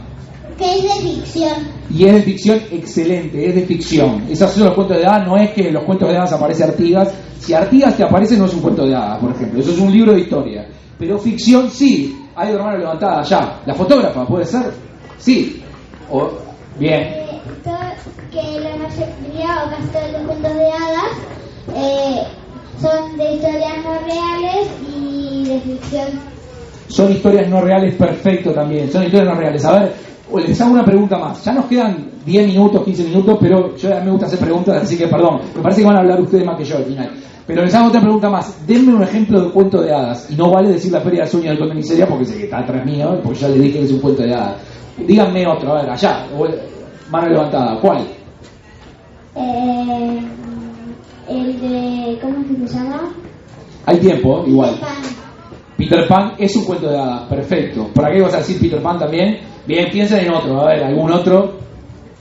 Que es de ficción. Y es de ficción, excelente, es de ficción. Esos son los cuentos de hadas, no es que en los cuentos de hadas aparece Artigas. Si Artigas te aparece no es un cuento de hadas, por ejemplo, eso es un libro de historia. Pero ficción sí, hay otra mano levantada allá. La fotógrafa, ¿puede ser? Sí. Bien. Que la mayoría o casi todos los cuentos de hadas son de historias no reales y de ficción. Son historias no reales, perfecto también, son historias no reales. A ver, les hago una pregunta más. Ya nos quedan 10 minutos, 15 minutos, pero yo me gusta hacer preguntas, así que perdón, me parece que van a hablar ustedes más que yo al final. Pero les hago otra pregunta más. Denme un ejemplo de cuento de hadas. Y no vale decir La Feria de Sueños del Conde Miseria porque sé que está atrás mío, porque ya les dije que es un cuento de hadas. Díganme otro, a ver, allá, mano levantada, ¿cuál? El de... ¿cómo es que se llama? Hay tiempo, igual. Peter Pan es un cuento de hadas, perfecto. ¿Por qué ibas a decir Peter Pan también? Bien, piensen en otro, a ver, algún otro.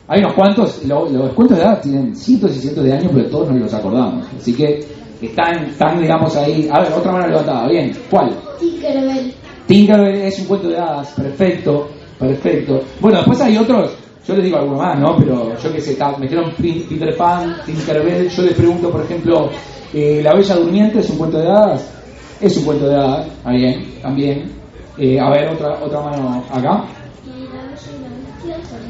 Hay unos cuantos, los cuentos de hadas tienen cientos y cientos de años, pero todos no los acordamos. Así que están digamos, ahí. A ver, otra mano levantada, bien. ¿Cuál? Tinkerbell. Tinkerbell es un cuento de hadas, perfecto, perfecto. Bueno, después hay otros. Yo les digo alguno más, ¿no? Pero yo qué sé, metieron Peter Pan, Tinkerbell. Yo les pregunto, por ejemplo, La Bella Durmiente es un cuento de hadas. Es un cuento de hadas, también. A ver, otra mano acá.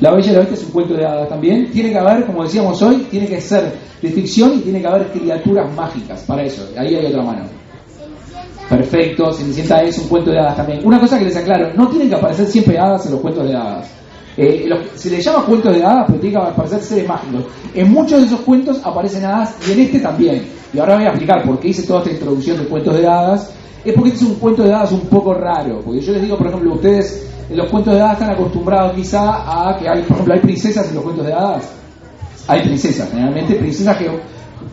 La Bella y la Bestia es un cuento de hadas también. Tiene que haber, como decíamos hoy, tiene que ser de ficción y tiene que haber criaturas mágicas para eso. Ahí hay otra mano. Perfecto, Cenicienta es un cuento de hadas también. Una cosa que les aclaro, no tienen que aparecer siempre hadas en los cuentos de hadas. Se le llama cuentos de hadas, pero tiene que aparecer seres mágicos. En muchos de esos cuentos aparecen hadas y en este también. Y ahora voy a explicar por qué hice toda esta introducción de cuentos de hadas. Es porque este es un cuento de hadas un poco raro. Porque yo les digo, por ejemplo, ustedes en los cuentos de hadas están acostumbrados quizá a que hay, por ejemplo, hay princesas en los cuentos de hadas. Hay princesas, generalmente princesas que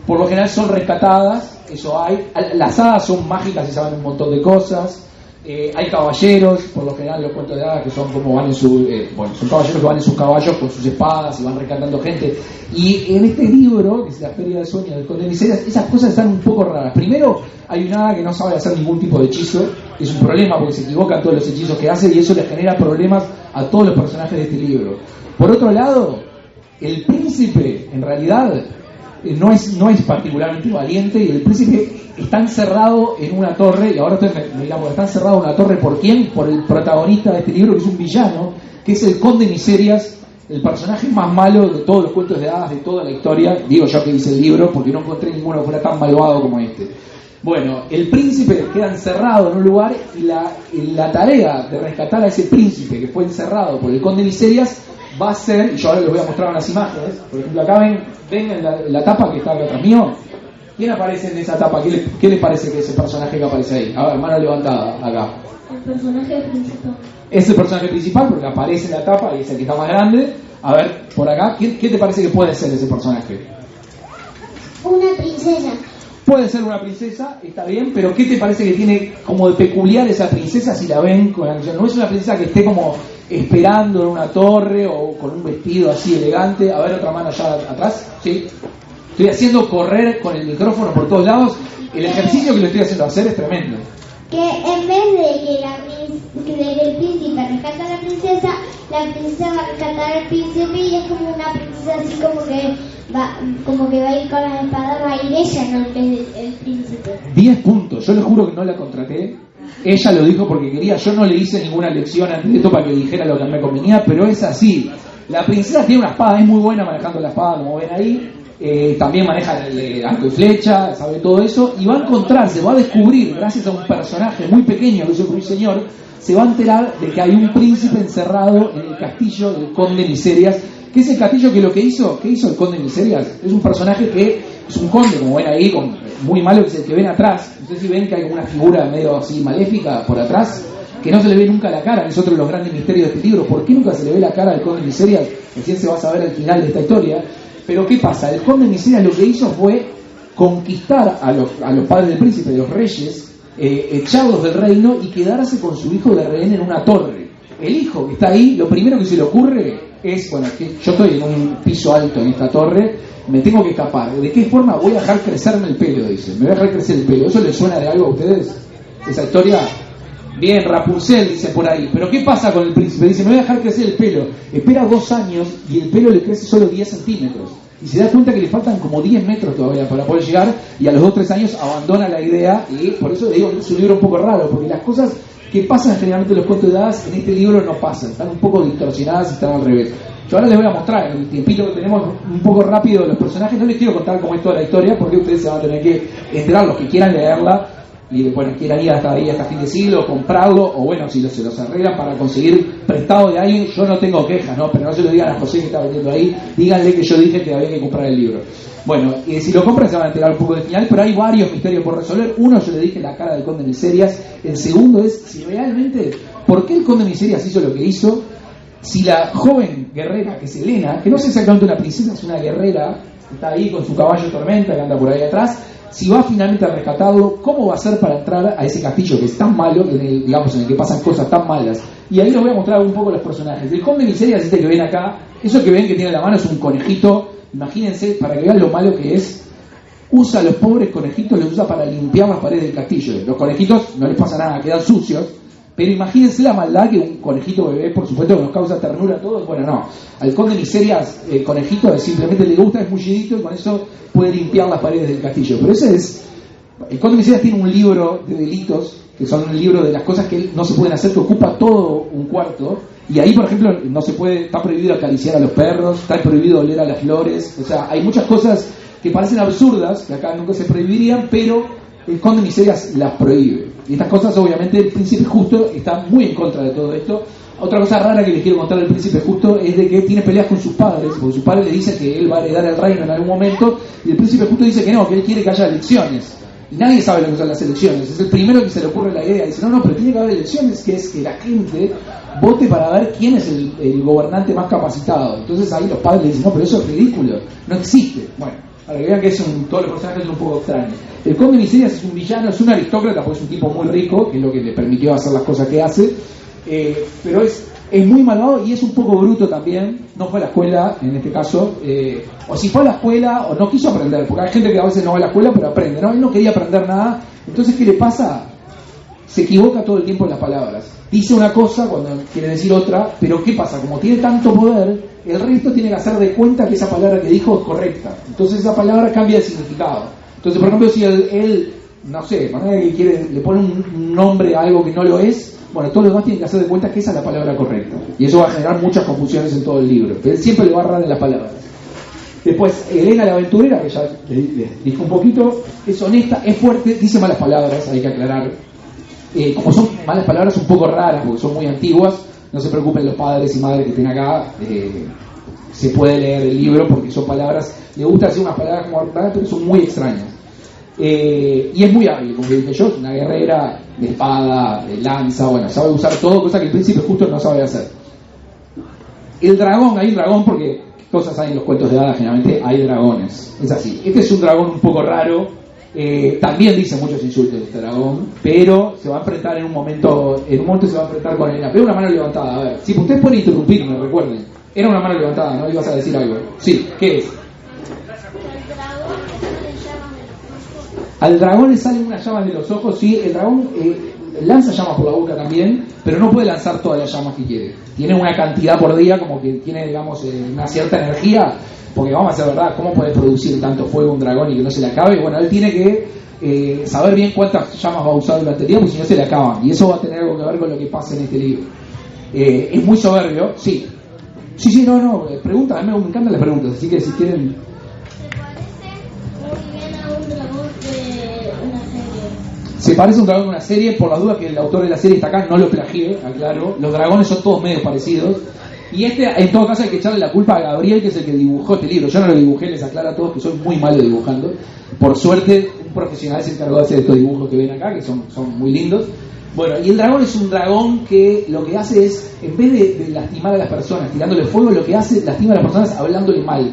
por lo general son rescatadas, eso hay. Las hadas son mágicas y saben un montón de cosas. Hay caballeros, por lo general los cuentos de hadas que son como van en su son caballeros que van en sus caballos con sus espadas y van rescatando gente. Y en este libro, que es La Feria de Sueños del Conde de Miserias, esas cosas están un poco raras. Primero, hay una hada que no sabe hacer ningún tipo de hechizo, que es un problema porque se equivoca en todos los hechizos que hace y eso le genera problemas a todos los personajes de este libro. Por otro lado, el príncipe en realidad no es particularmente valiente y el príncipe está encerrado en una torre, y ahora ustedes me dirán, está encerrado en una torre ¿por quién? Por el protagonista de este libro, que es un villano, que es el Conde Miserias, el personaje más malo de todos los cuentos de hadas de toda la historia. Digo yo que hice el libro porque no encontré ninguno que fuera tan malvado como este. Bueno, el príncipe queda encerrado en un lugar y la tarea de rescatar a ese príncipe que fue encerrado por el Conde Miserias va a ser, y yo ahora les voy a mostrar unas imágenes. Por ejemplo, acá ven en la tapa que está acá atrás mío. ¿Quién aparece en esa tapa? ¿Qué le parece que es el personaje que aparece ahí? A ver, mano levantada acá. El personaje principal. Es el personaje principal porque aparece en la tapa y es el que está más grande. A ver, por acá, ¿qué te parece que puede ser ese personaje? Una princesa. Puede ser una princesa, está bien, pero ¿qué te parece que tiene como de peculiar esa princesa si la ven con la... No es una princesa que esté como esperando en una torre o con un vestido así elegante. A ver, otra mano allá atrás. ¿Sí? Estoy haciendo correr con el micrófono por todos lados. El ejercicio que lo estoy haciendo hacer es tremendo. Que en vez de que el príncipe rescata a la princesa va a rescatar al príncipe y es como una princesa así como que va a ir con las espadas, va a ir ella, no en vez del príncipe. 10 puntos, yo les juro que no la contraté. Ella lo dijo porque quería, yo no le hice ninguna lección antes de esto para que dijera lo que me convenía, pero es así. La princesa tiene una espada, es muy buena manejando la espada, como ven ahí. También maneja el arco y flecha, sabe todo eso, y va a encontrarse, va a descubrir, gracias a un personaje muy pequeño que es un ruiseñor, se va a enterar de que hay un príncipe encerrado en el castillo del Conde Miserias, que es el castillo que ¿qué hizo el Conde Miserias? Es un personaje que es un conde, como ven ahí, muy malo, que es el que ven atrás. No sé si ven que hay una figura medio así maléfica por atrás, que no se le ve nunca la cara, que es otro de los grandes misterios de este libro. ¿Por qué nunca se le ve la cara al Conde Miserias? Recién se va a saber al final de esta historia. Pero ¿qué pasa? El Conde Miserias lo que hizo fue conquistar a los padres del príncipe, de los reyes, echados del reino, y quedarse con su hijo de rehén en una torre. El hijo que está ahí, lo primero que se le ocurre es, bueno, que yo estoy en un piso alto en esta torre, me tengo que escapar. ¿De qué forma voy a dejar crecerme el pelo? Dice, me voy a dejar crecer el pelo. ¿Eso les suena de algo a ustedes? ¿Esa historia? Bien, Rapunzel dice por ahí. Pero ¿qué pasa con el príncipe? Dice, me voy a dejar crecer el pelo. Espera 2 años y el pelo le crece solo 10 centímetros. Y se da cuenta que le faltan como 10 metros todavía para poder llegar, y a los 2 o 3 años abandona la idea. Y por eso le digo que es un libro un poco raro, porque las cosas que pasan generalmente en los cuentos de hadas en este libro no pasan, están un poco distorsionadas y están al revés. Yo ahora les voy a mostrar, en el tiempito que tenemos, un poco rápido los personajes. No les quiero contar cómo es toda la historia, porque ustedes se van a tener que enterar, los que quieran leerla y bueno, quieran ir hasta ahí hasta fin de siglo, comprarlo, o bueno, si se los arreglan para conseguir prestado de alguien, yo no tengo quejas, ¿no? Pero no se lo digan a José que está vendiendo ahí, díganle que yo dije que había que comprar el libro. Bueno, si lo compran se van a enterar un poco del final, pero hay varios misterios por resolver. Uno, yo le dije, la cara del Conde Miserias. El segundo es si realmente, ¿por qué el Conde Miserias hizo lo que hizo? Si la joven guerrera, que es Helena, que no es exactamente una princesa, es una guerrera, está ahí con su caballo Tormenta que anda por ahí atrás, si va finalmente a rescatarlo, ¿cómo va a ser para entrar a ese castillo que es tan malo, en el que pasan cosas tan malas? Y ahí les voy a mostrar un poco los personajes. El Conde Miserias, este que ven acá, eso que ven que tiene en la mano es un conejito. Imagínense, para que vean lo malo que es, usa a los pobres conejitos, los usa para limpiar las paredes del castillo. Los conejitos no les pasa nada, quedan sucios, pero imagínense la maldad que un conejito bebé, por supuesto que nos causa ternura a todos. Bueno, no, al Conde Miserias, el conejito simplemente le gusta, es mullidito y con eso puede limpiar las paredes del castillo. Pero ese es, el Conde Miserias tiene un libro de delitos, que son un libro de las cosas que no se pueden hacer, que ocupa todo un cuarto. Y ahí, por ejemplo, no se puede, está prohibido acariciar a los perros, está prohibido oler a las flores. O sea, hay muchas cosas que parecen absurdas, que acá nunca se prohibirían, pero el Conde Miserias las prohíbe. Y estas cosas, obviamente, el príncipe justo está muy en contra de todo esto, Otra cosa rara que les quiero contar del príncipe justo es de que tiene peleas con sus padres, porque sus padres le dicen que él va a heredar el reino en algún momento, y el príncipe justo dice que no, que él quiere que haya elecciones. Y nadie sabe lo que son las elecciones. Es el primero que se le ocurre la idea. Dice, no, pero tiene que haber elecciones, que es que la gente vote para ver quién es el gobernante más capacitado. Entonces ahí los padres le dicen, no, pero eso es ridículo, no existe. Bueno, para que vean que todos los personajes son un poco extraños. El conde Miserias es un villano, es un aristócrata, porque es un tipo muy rico, que es lo que le permitió hacer las cosas que hace, pero es muy malvado y es un poco bruto también. No fue a la escuela en este caso, o si fue a la escuela o no quiso aprender, porque hay gente que a veces no va a la escuela pero aprende, ¿no? Él no quería aprender nada. Entonces, ¿qué le pasa? Se equivoca todo el tiempo en las palabras, dice una cosa cuando quiere decir otra, pero ¿qué pasa? Como tiene tanto poder, el resto tiene que hacer de cuenta que esa palabra que dijo es correcta, entonces esa palabra cambia de significado. Entonces, por ejemplo, si él no sé, le pone un nombre a algo que no lo es, bueno, todos los demás tienen que hacer de cuenta que esa es la palabra correcta. Y eso va a generar muchas confusiones en todo el libro. Pero él siempre le va a errar en las palabras. Después, Elena la aventurera, que ya les dije un poquito, es honesta, es fuerte, dice malas palabras, hay que aclarar. Como son malas palabras un poco raras, porque son muy antiguas, no se preocupen los padres y madres que estén acá, se puede leer el libro porque son palabras, le gusta decir unas palabras como raras, pero son muy extrañas. Y es muy hábil, como dije yo, una guerrera de espada, de lanza, bueno, sabe usar todo, cosa que el príncipe justo no sabe hacer. El dragón, hay un dragón porque cosas hay en los cuentos de hadas, generalmente hay dragones, es así. Este es un dragón un poco raro, también dice muchos insultos este dragón, pero se va a enfrentar en un momento se va a enfrentar con Elena. Veo una mano levantada, a ver, si ustedes pueden interrumpirme, recuerden, era una mano levantada, ¿no? Ibas a decir algo. Sí, ¿qué es? Al dragón le salen unas llamas de los ojos, sí, el dragón lanza llamas por la boca también, pero no puede lanzar todas las llamas que quiere. Tiene una cantidad por día, como que tiene, digamos, una cierta energía, porque vamos a ser verdad, ¿cómo puede producir tanto fuego un dragón y que no se le acabe? Y bueno, él tiene que saber bien cuántas llamas va a usar durante el día, porque si no se le acaban, y eso va a tener algo que ver con lo que pasa en este libro. Es muy soberbio, sí. Sí, no, pregunta, a mí me encantan las preguntas, así que si quieren... Se parece a un dragón de una serie, por las dudas que el autor de la serie está acá, no lo plagié, aclaro. Los dragones son todos medio parecidos. Y en todo caso hay que echarle la culpa a Gabriel, que es el que dibujó este libro. Yo no lo dibujé, les aclaro a todos que soy muy malo dibujando. Por suerte, un profesional se encargó de hacer estos dibujos que ven acá, que son muy lindos. Bueno, y el dragón es un dragón que lo que hace es, en vez de lastimar a las personas, tirándole fuego, lo que hace, lastima a las personas hablándoles mal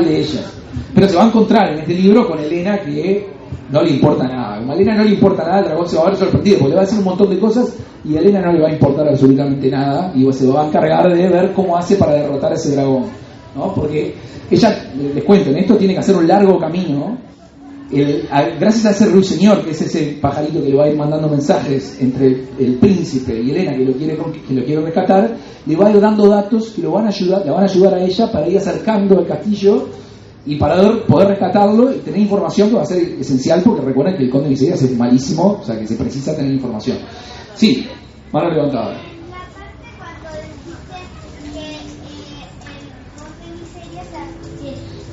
de ellas. Pero se va a encontrar en este libro con Elena, que no le importa nada. A Elena no le importa nada, el dragón se va a ver sorprendido, porque le va a decir un montón de cosas y a Elena no le va a importar absolutamente nada, y se va a encargar de ver cómo hace para derrotar a ese dragón, ¿no? Porque ella, les cuento, en esto tiene que hacer un largo camino. Gracias a ese ruiseñor, que es ese pajarito que le va a ir mandando mensajes entre el príncipe y Elena, que lo quiere rescatar, le va a ir dando datos que la van a ayudar a ella para ir acercando al castillo y para poder rescatarlo y tener información que va a ser esencial, porque recuerden que el conde Miserias es malísimo, o sea que se precisa tener información. Sí, mano levantada.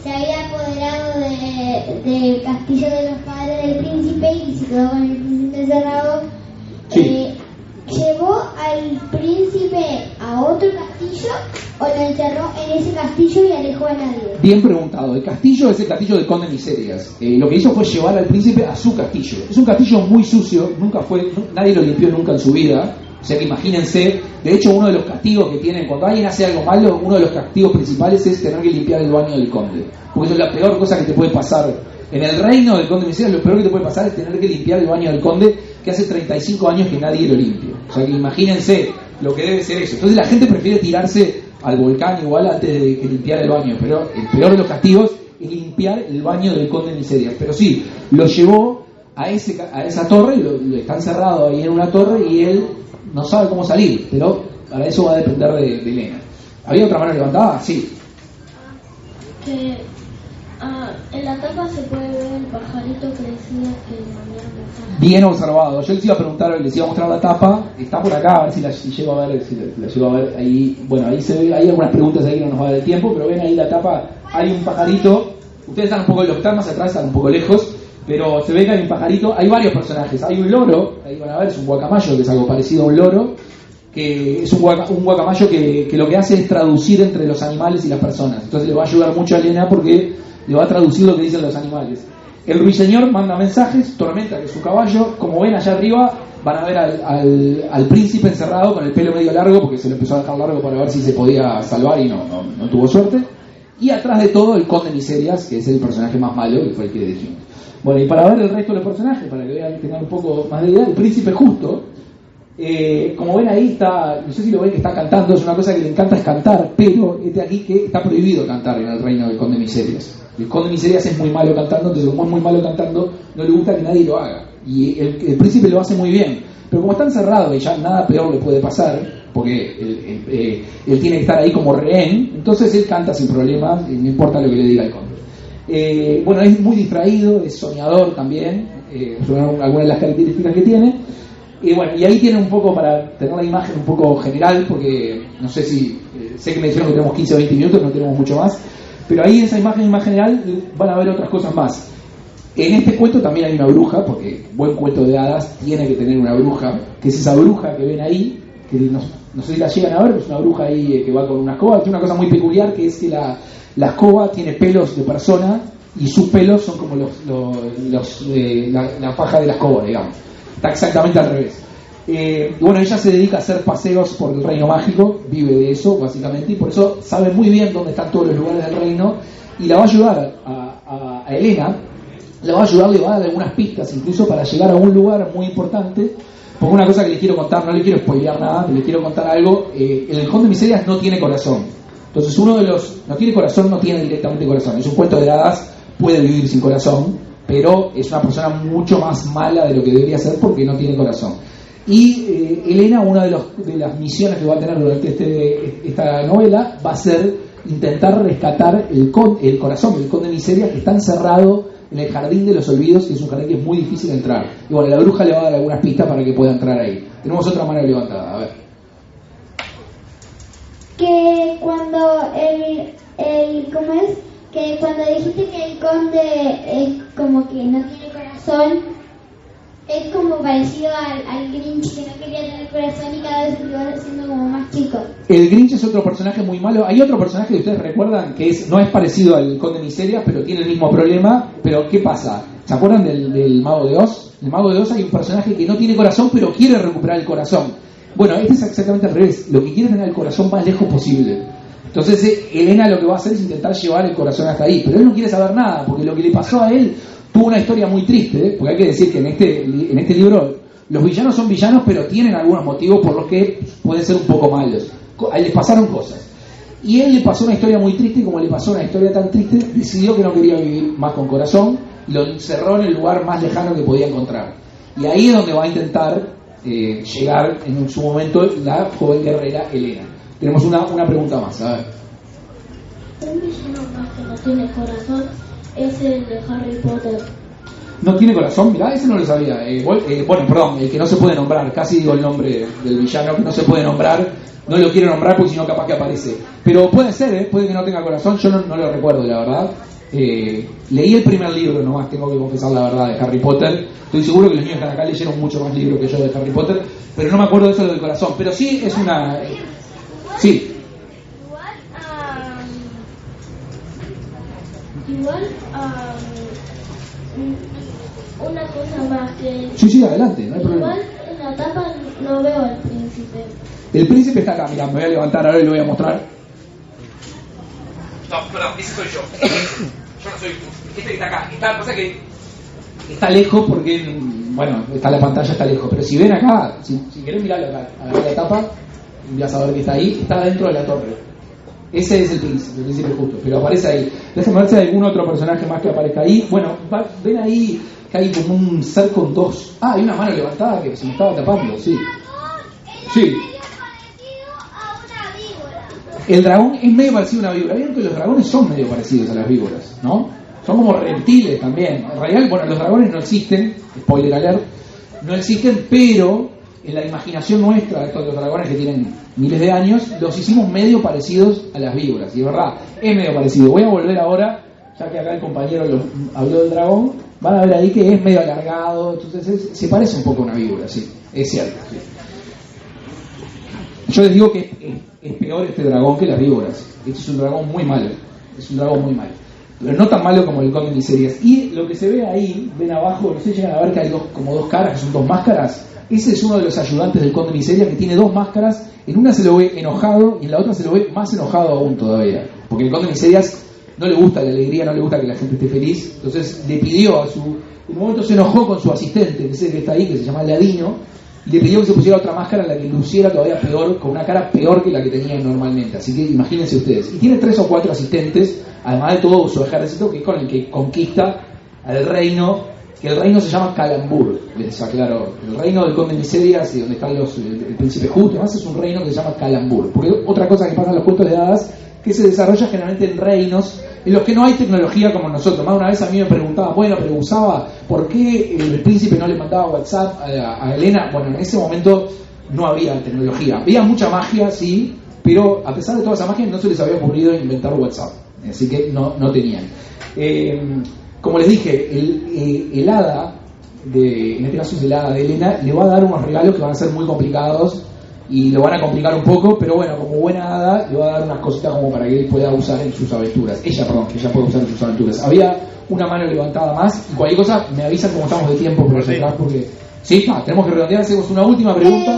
Se había apoderado del castillo de los padres del príncipe y se quedó con el príncipe encerrado. Sí. ¿Llevó al príncipe a otro castillo o lo encerró en ese castillo y alejó a nadie? Bien preguntado. El castillo es el castillo del conde Miserias. Lo que hizo fue llevar al príncipe a su castillo. Es un castillo muy sucio, nadie lo limpió nunca en su vida. O sea que imagínense, de hecho uno de los castigos que tienen, cuando alguien hace algo malo, uno de los castigos principales es tener que limpiar el baño del conde. Porque eso es la peor cosa que te puede pasar. En el reino del conde Miserias, lo peor que te puede pasar es tener que limpiar el baño del conde, que hace 35 años que nadie lo limpia. O sea que imagínense lo que debe ser eso. Entonces la gente prefiere tirarse al volcán igual antes de que limpiar el baño. Pero el peor de los castigos es limpiar el baño del conde Miserias. Pero sí, lo llevó a esa torre, lo está encerrado ahí en una torre y él no sabe cómo salir. Pero para eso va a depender de Elena. ¿Había otra mano levantada? Sí. En la tapa se puede ver el pajarito que decía que mañana. Bien observado. Yo les iba a preguntar, les iba a mostrar la tapa. Está por acá, a ver si la llego a ver, ahí. Bueno, ahí se ve, hay algunas preguntas ahí que no nos va a dar el tiempo, pero ven ahí la tapa, hay un pajarito. Ustedes están un poco, los que están más atrás están un poco lejos, pero se ve que hay un pajarito. Hay varios personajes. Hay un loro, ahí van a ver, es un guacamayo, que es algo parecido a un loro. que es un guacamayo que lo que hace es traducir entre los animales y las personas. Entonces le va a ayudar mucho a Elena porque le va a traducir lo que dicen los animales. El ruiseñor manda mensajes, Tormenta, que es su caballo. Como ven allá arriba, van a ver al príncipe encerrado con el pelo medio largo, porque se lo empezó a dejar largo para ver si se podía salvar y no tuvo suerte. Y atrás de todo el conde Miserias, que es el personaje más malo, que fue el que dijimos. Bueno, y para ver el resto de los personajes, para que vean, tengan un poco más de idea, el príncipe justo, como ven ahí está, no sé si lo ven que está cantando, es una cosa que le encanta es cantar, pero este aquí que está prohibido cantar en el reino del conde Miserias. El conde Miserias es muy malo cantando, entonces como es muy malo cantando, no le gusta que nadie lo haga. Y el príncipe lo hace muy bien, pero como está encerrado y ya nada peor le puede pasar, porque él tiene que estar ahí como rehén, entonces él canta sin problemas, no importa lo que le diga el conde. Bueno, es muy distraído, es soñador también, son algunas de las características que tiene. Bueno, y ahí tienen un poco, para tener la imagen un poco general, porque no sé si, sé que me dijeron que tenemos 15 o 20 minutos, no tenemos mucho más, pero ahí en esa imagen más general van a ver otras cosas más. En este cuento también hay una bruja, porque buen cuento de hadas tiene que tener una bruja, que es esa bruja que ven ahí, que no sé si la llegan a ver, pero es una bruja ahí que va con una escoba. Tiene una cosa muy peculiar, que es que la escoba tiene pelos de persona y sus pelos son como la faja de la escoba, digamos. Está exactamente al revés. Bueno, ella se dedica a hacer paseos por el reino mágico, vive de eso básicamente, y por eso sabe muy bien dónde están todos los lugares del reino, y la va a ayudar a Elena, le va a dar algunas pistas incluso para llegar a un lugar muy importante. Porque una cosa que les quiero contar, no le quiero spoilear nada, pero les quiero contar algo. El conde Miserias no tiene corazón, entonces uno de los no tiene corazón, no tiene directamente corazón, es un cuento de hadas, puede vivir sin corazón, pero es una persona mucho más mala de lo que debería ser porque no tiene corazón. Y Elena, una de las misiones que va a tener durante esta novela va a ser intentar rescatar el corazón del conde Miserias, que está encerrado en el jardín de los olvidos, que es un jardín que es muy difícil de entrar. Y bueno, la bruja le va a dar algunas pistas para que pueda entrar ahí. Tenemos otra mano levantada, a ver. Que cuando ¿cómo es? Que cuando dijiste que el conde es como que no tiene corazón, es como parecido al Grinch, que no quería tener corazón y cada vez lo va haciendo como más chico. El Grinch es otro personaje muy malo. Hay otro personaje que ustedes recuerdan que no es parecido al Conde Miserias, pero tiene el mismo problema. Pero ¿qué pasa? ¿Se acuerdan del Mago de Oz? En el Mago de Oz hay un personaje que no tiene corazón, pero quiere recuperar el corazón. Bueno, este es exactamente al revés. Lo que quiere es tener el corazón más lejos posible. Entonces Elena lo que va a hacer es intentar llevar el corazón hasta ahí, pero él no quiere saber nada, porque lo que le pasó a él tuvo una historia muy triste, porque hay que decir que en este libro los villanos son villanos, pero tienen algunos motivos por los que pueden ser un poco malos. A él les pasaron cosas. Y él le pasó una historia muy triste, y como le pasó una historia tan triste, decidió que no quería vivir más con corazón, y lo encerró en el lugar más lejano que podía encontrar. Y ahí es donde va a intentar llegar en su momento la joven guerrera Elena. Tenemos una pregunta más, a ver. Un villano más que no tiene corazón es el de Harry Potter. ¿No tiene corazón? Mirá, ese no lo sabía. Bueno, perdón, el que no se puede nombrar. Casi digo el nombre del villano que no se puede nombrar. No lo quiero nombrar porque si no capaz que aparece. Pero puede ser, puede que no tenga corazón. Yo no lo recuerdo, la verdad. Leí el primer libro nomás, tengo que confesar la verdad, de Harry Potter. Estoy seguro que los niños que están acá leyeron mucho más libros que yo de Harry Potter. Pero no me acuerdo de eso del corazón. Pero sí es una... Sí. Igual, una cosa más que... Sí, adelante, no hay problema. Igual en la tapa no veo al príncipe. El príncipe está acá, mirá, me voy a levantar ahora y lo voy a mostrar. No, perdón, ese soy yo. Yo no soy este que está acá. Pasa que está lejos porque, bueno, la pantalla está lejos. Pero si ven acá, si querés mirarlo acá, agarrar la tapa, vas a ver que está ahí, está dentro de la torre. Ese es el príncipe justo, pero aparece ahí. Déjame ver si hay algún otro personaje más que aparezca ahí. Bueno, ven ahí que hay como un ser con dos. Ah, hay una mano levantada que se me estaba tapando, sí. Sí. El dragón es medio parecido a una víbora. Vieron que los dragones son medio parecidos a las víboras, ¿no? Son como reptiles también. En realidad, bueno, los dragones no existen, spoiler alert, no existen, pero en la imaginación nuestra, estos los dragones que tienen miles de años, los hicimos medio parecidos a las víboras. Y de verdad, es medio parecido. Voy a volver ahora, ya que acá el compañero habló del dragón, van a ver ahí que es medio alargado, entonces se parece un poco a una víbora, sí, es cierto. Sí. Yo les digo que es peor este dragón que las víboras. Este es un dragón muy malo. Es un dragón muy malo. Pero no tan malo como el Conde de Miserias. Y lo que se ve ahí, ven abajo, no sé si llegan a ver que hay como dos caras, que son dos máscaras. Ese es uno de los ayudantes del Conde de Miserias, que tiene dos máscaras. En una se lo ve enojado y en la otra se lo ve más enojado aún todavía. Porque el Conde de Miserias no le gusta la alegría, no le gusta que la gente esté feliz. Entonces le pidió a su... En un momento se enojó con su asistente, que es el que está ahí, que se llama Ladino, y le pidió que se pusiera otra máscara, la que luciera todavía peor, con una cara peor que la que tenía normalmente. Así que imagínense ustedes. Y tiene 3 o 4 asistentes, además de todo su ejército, que es con el que conquista al reino, que el reino se llama Calambur, les aclaro. El reino del Conde de Miserias y donde están el príncipe justo, además es un reino que se llama Calambur. Porque otra cosa que pasa en los cuentos de hadas, que se desarrolla generalmente en reinos en los que no hay tecnología como nosotros. Más una vez a mí me preguntaba, bueno, pero usaba, ¿por qué el príncipe no le mandaba WhatsApp a Elena? Bueno, en ese momento no había tecnología. Había mucha magia, sí, pero a pesar de toda esa magia no se les había ocurrido inventar WhatsApp. Así que no tenían. Como les dije, el hada, en este caso es el hada de Elena, le va a dar unos regalos que van a ser muy complicados y lo van a complicar un poco, pero bueno, como buena hada le va a dar unas cositas como para que él pueda usar en sus aventuras. Ella puede usar en sus aventuras. Había una mano levantada más y cualquier cosa me avisan cómo estamos de tiempo por atrás, porque sí, tenemos que redondear. Hacemos una última pregunta.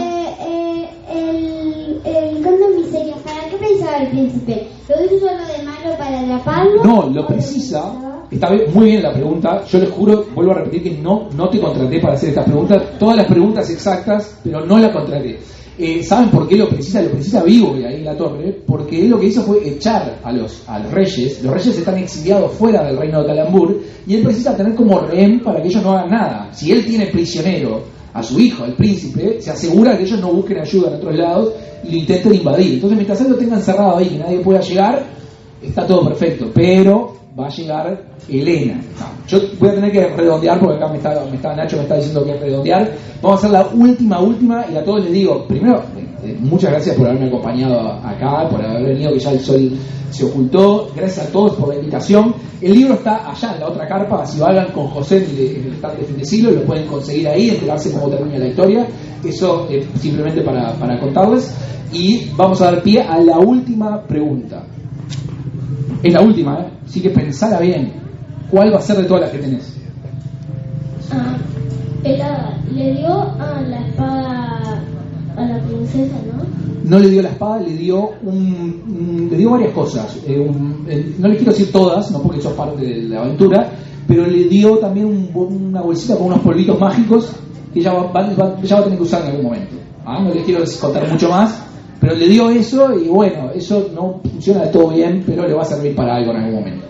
El Conde de Miserias, ¿para qué precisaba el príncipe? ¿Lo hizo solo de malo para atraparlo? No, lo precisa. Está muy bien la pregunta. Yo les juro, vuelvo a repetir que no te contraté para hacer estas preguntas. Todas las preguntas exactas, pero no la contraté. ¿Saben por qué lo precisa? Lo precisa vivo y ahí en la torre, porque él lo que hizo fue echar a los reyes. Los reyes están exiliados fuera del reino de Calambur y él precisa tener como rehén para que ellos no hagan nada. Si él tiene prisionero a su hijo, al príncipe, se asegura que ellos no busquen ayuda en otros lados y lo intenten invadir. Entonces, mientras él lo tenga encerrado ahí, que nadie pueda llegar, está todo perfecto, pero va a llegar Elena. Yo voy a tener que redondear porque acá Nacho me está diciendo que es redondear. Vamos a hacer la última y a todos les digo, primero, muchas gracias por haberme acompañado acá, por haber venido, que ya el sol se ocultó. Gracias a todos por la invitación. El libro está allá en la otra carpa, si hablan con José en el stand de fin de siglo, lo pueden conseguir ahí, enterarse cómo termina la historia. Eso simplemente para contarles. Y vamos a dar pie a la última pregunta. Es la última, así que pensala bien. ¿Cuál va a ser de todas las que tenés? Le dio la espada a la princesa, ¿no? No le dio la espada, le dio varias cosas. No les quiero decir todas, no porque eso es parte de la aventura, pero le dio también una bolsita con unos polvitos mágicos que ella va a tener que usar en algún momento. No les quiero contar mucho más, pero le dio eso y bueno, eso no funciona de todo bien, pero le va a servir para algo en algún momento.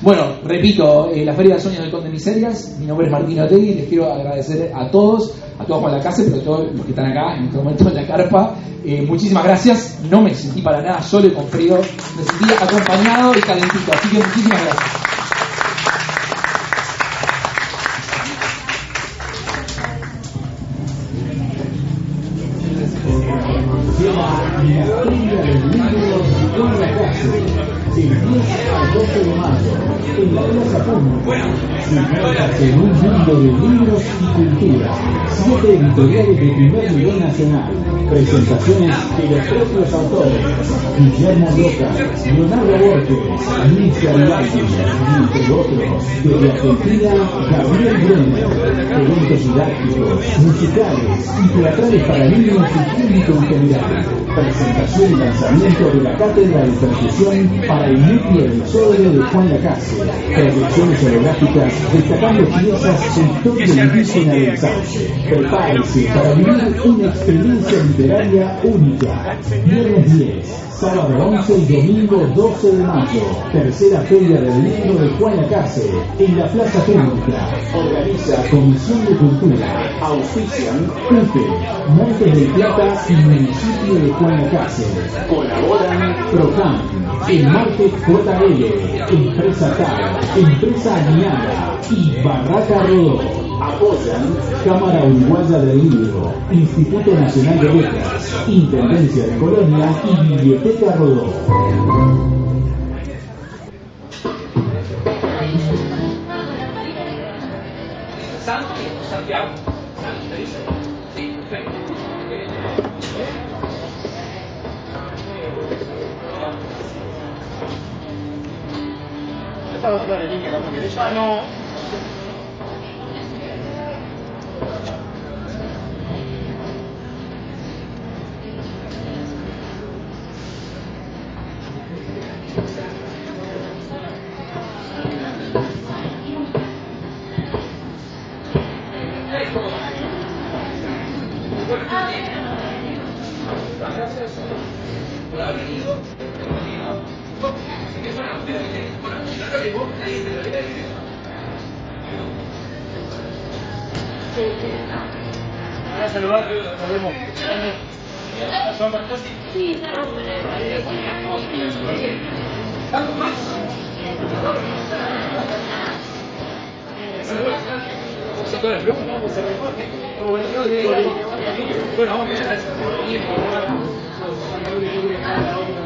Bueno, repito, la Feria de Sueños del Conde de Miserias, mi nombre es Martín Otegui, les quiero agradecer a todos por la casa, pero a todos los que están acá en este momento en la carpa. Muchísimas gracias, no me sentí para nada solo y con frío, me sentí acompañado y calentito, así que muchísimas gracias. Del 10 al 12 de mayo, en la Plaza Pública, en un mundo de libros y cultura. 7 editoriales de primer nivel nacional. Presentaciones de los propios autores: Guillermo Roca, Leonardo Borges, Luis Garibaldi, entre otros. Desde Argentina, Gabriel Brenner. Eventos didácticos, musicales y teatrales para niños y público en general. Presentación y lanzamiento de la Cátedra de Percusión para el núcleo del sódero de Juan Lacase. Proyecciones holográficas destacando piezas de historia indígena del Sauce. Prepárese para vivir una experiencia literaria única. Viernes 10, sábado 11 y domingo 12 de mayo. Tercera Feria del Libro de Juan Lacase en la Plaza Pública. Organiza Comisión de Cultura. Auspician UTE, Montes del Plata y Municipio de Juan Lacase. Colaboran Procam, el Market JL, Empresa TAL, Empresa Añada y Barraca Rodó. Apoyan Cámara Uruguaya del Libro, Instituto Nacional de Letras, Intendencia de Colonia y Biblioteca Rodó. Santiago. Sí, perfecto. No.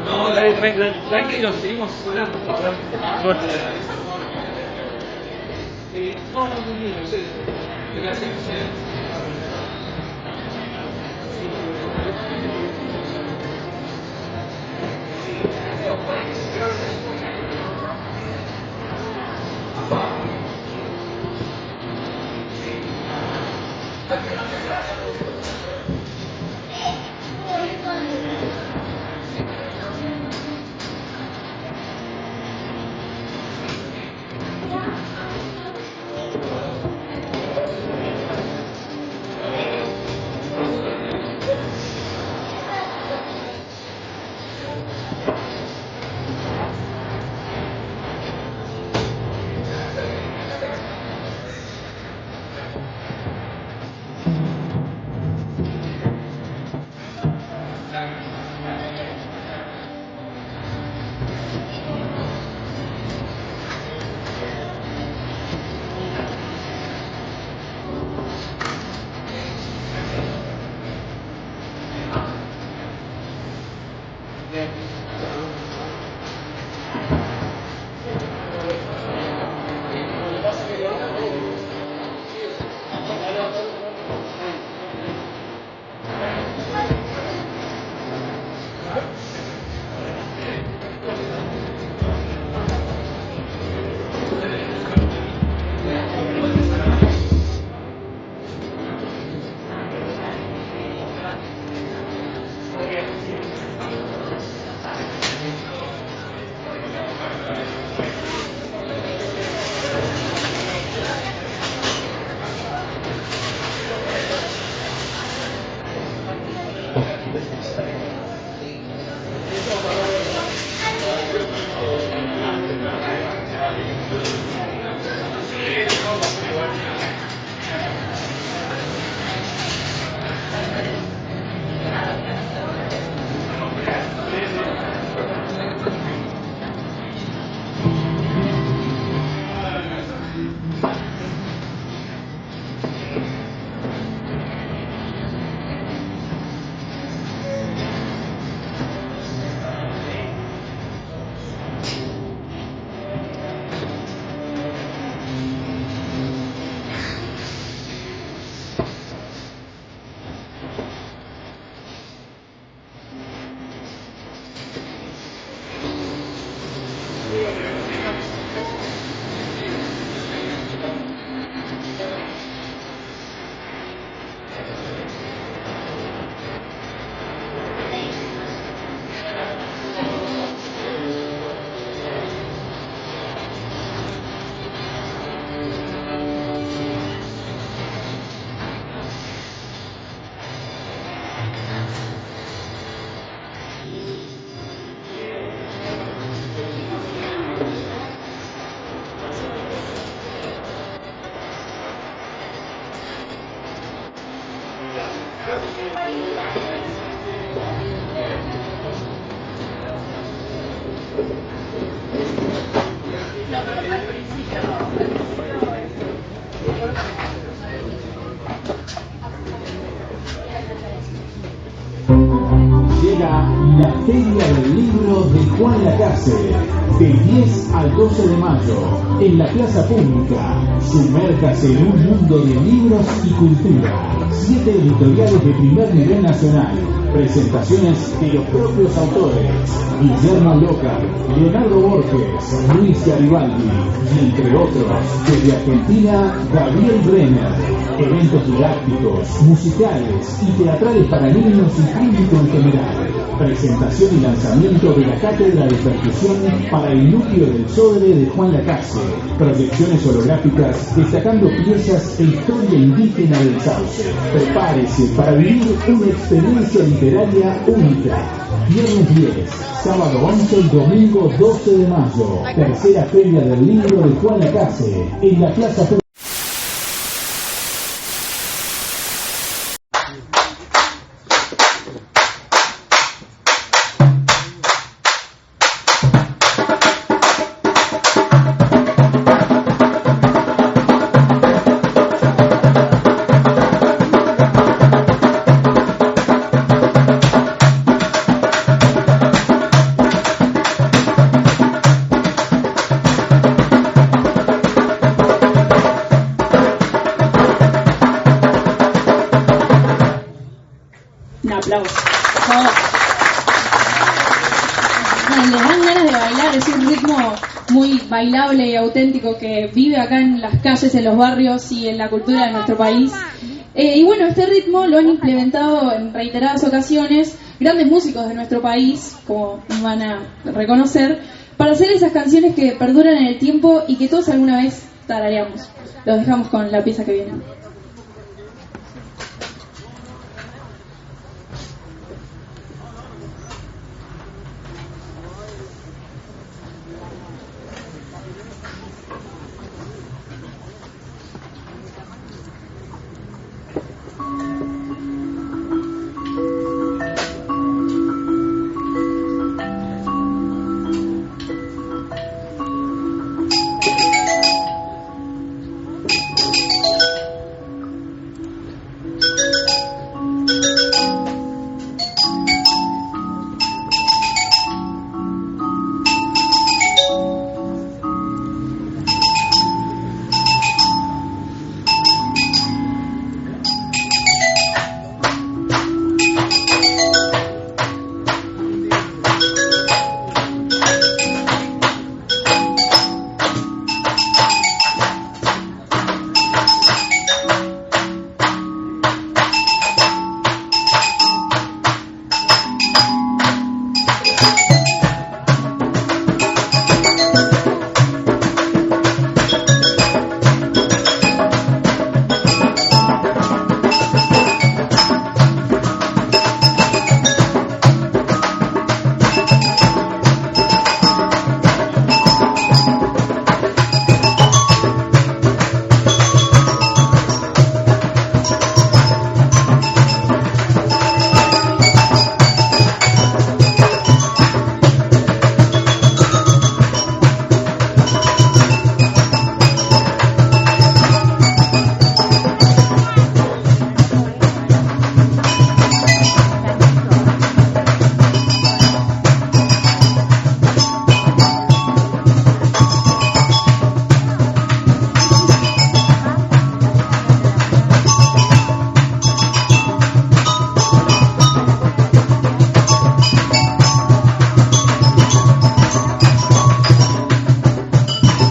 No, tranquilo, seguimos hablando. Gracias. Llega la Feria del Libro de Juan Lacase, del 10 al 12 de mayo, en la Plaza Pública. Sumérjase en un mundo de libros y cultura. 7 editoriales de primer nivel nacional. Presentaciones de los propios autores: Guillermo Loca, Leonardo Borges, Luis Garibaldi y entre otros. Desde Argentina, Gabriel Brenner. Eventos didácticos, musicales y teatrales para niños y público en general. Presentación y lanzamiento de la Cátedra de Percusión para el núcleo del Sodre de Juan Lacase. Proyecciones holográficas destacando piezas e historia indígena del Sauce. Prepárese para vivir una experiencia literaria única. Viernes 10, sábado 11 y domingo 12 de mayo. Tercera Feria del Libro de Juan Lacase en la Plaza Pública. Bailable y auténtico que vive acá en las calles, en los barrios y en la cultura de nuestro país. Y bueno, este ritmo lo han implementado en reiteradas ocasiones grandes músicos de nuestro país, como van a reconocer, para hacer esas canciones que perduran en el tiempo y que todos alguna vez tarareamos. Los dejamos con la pieza que viene.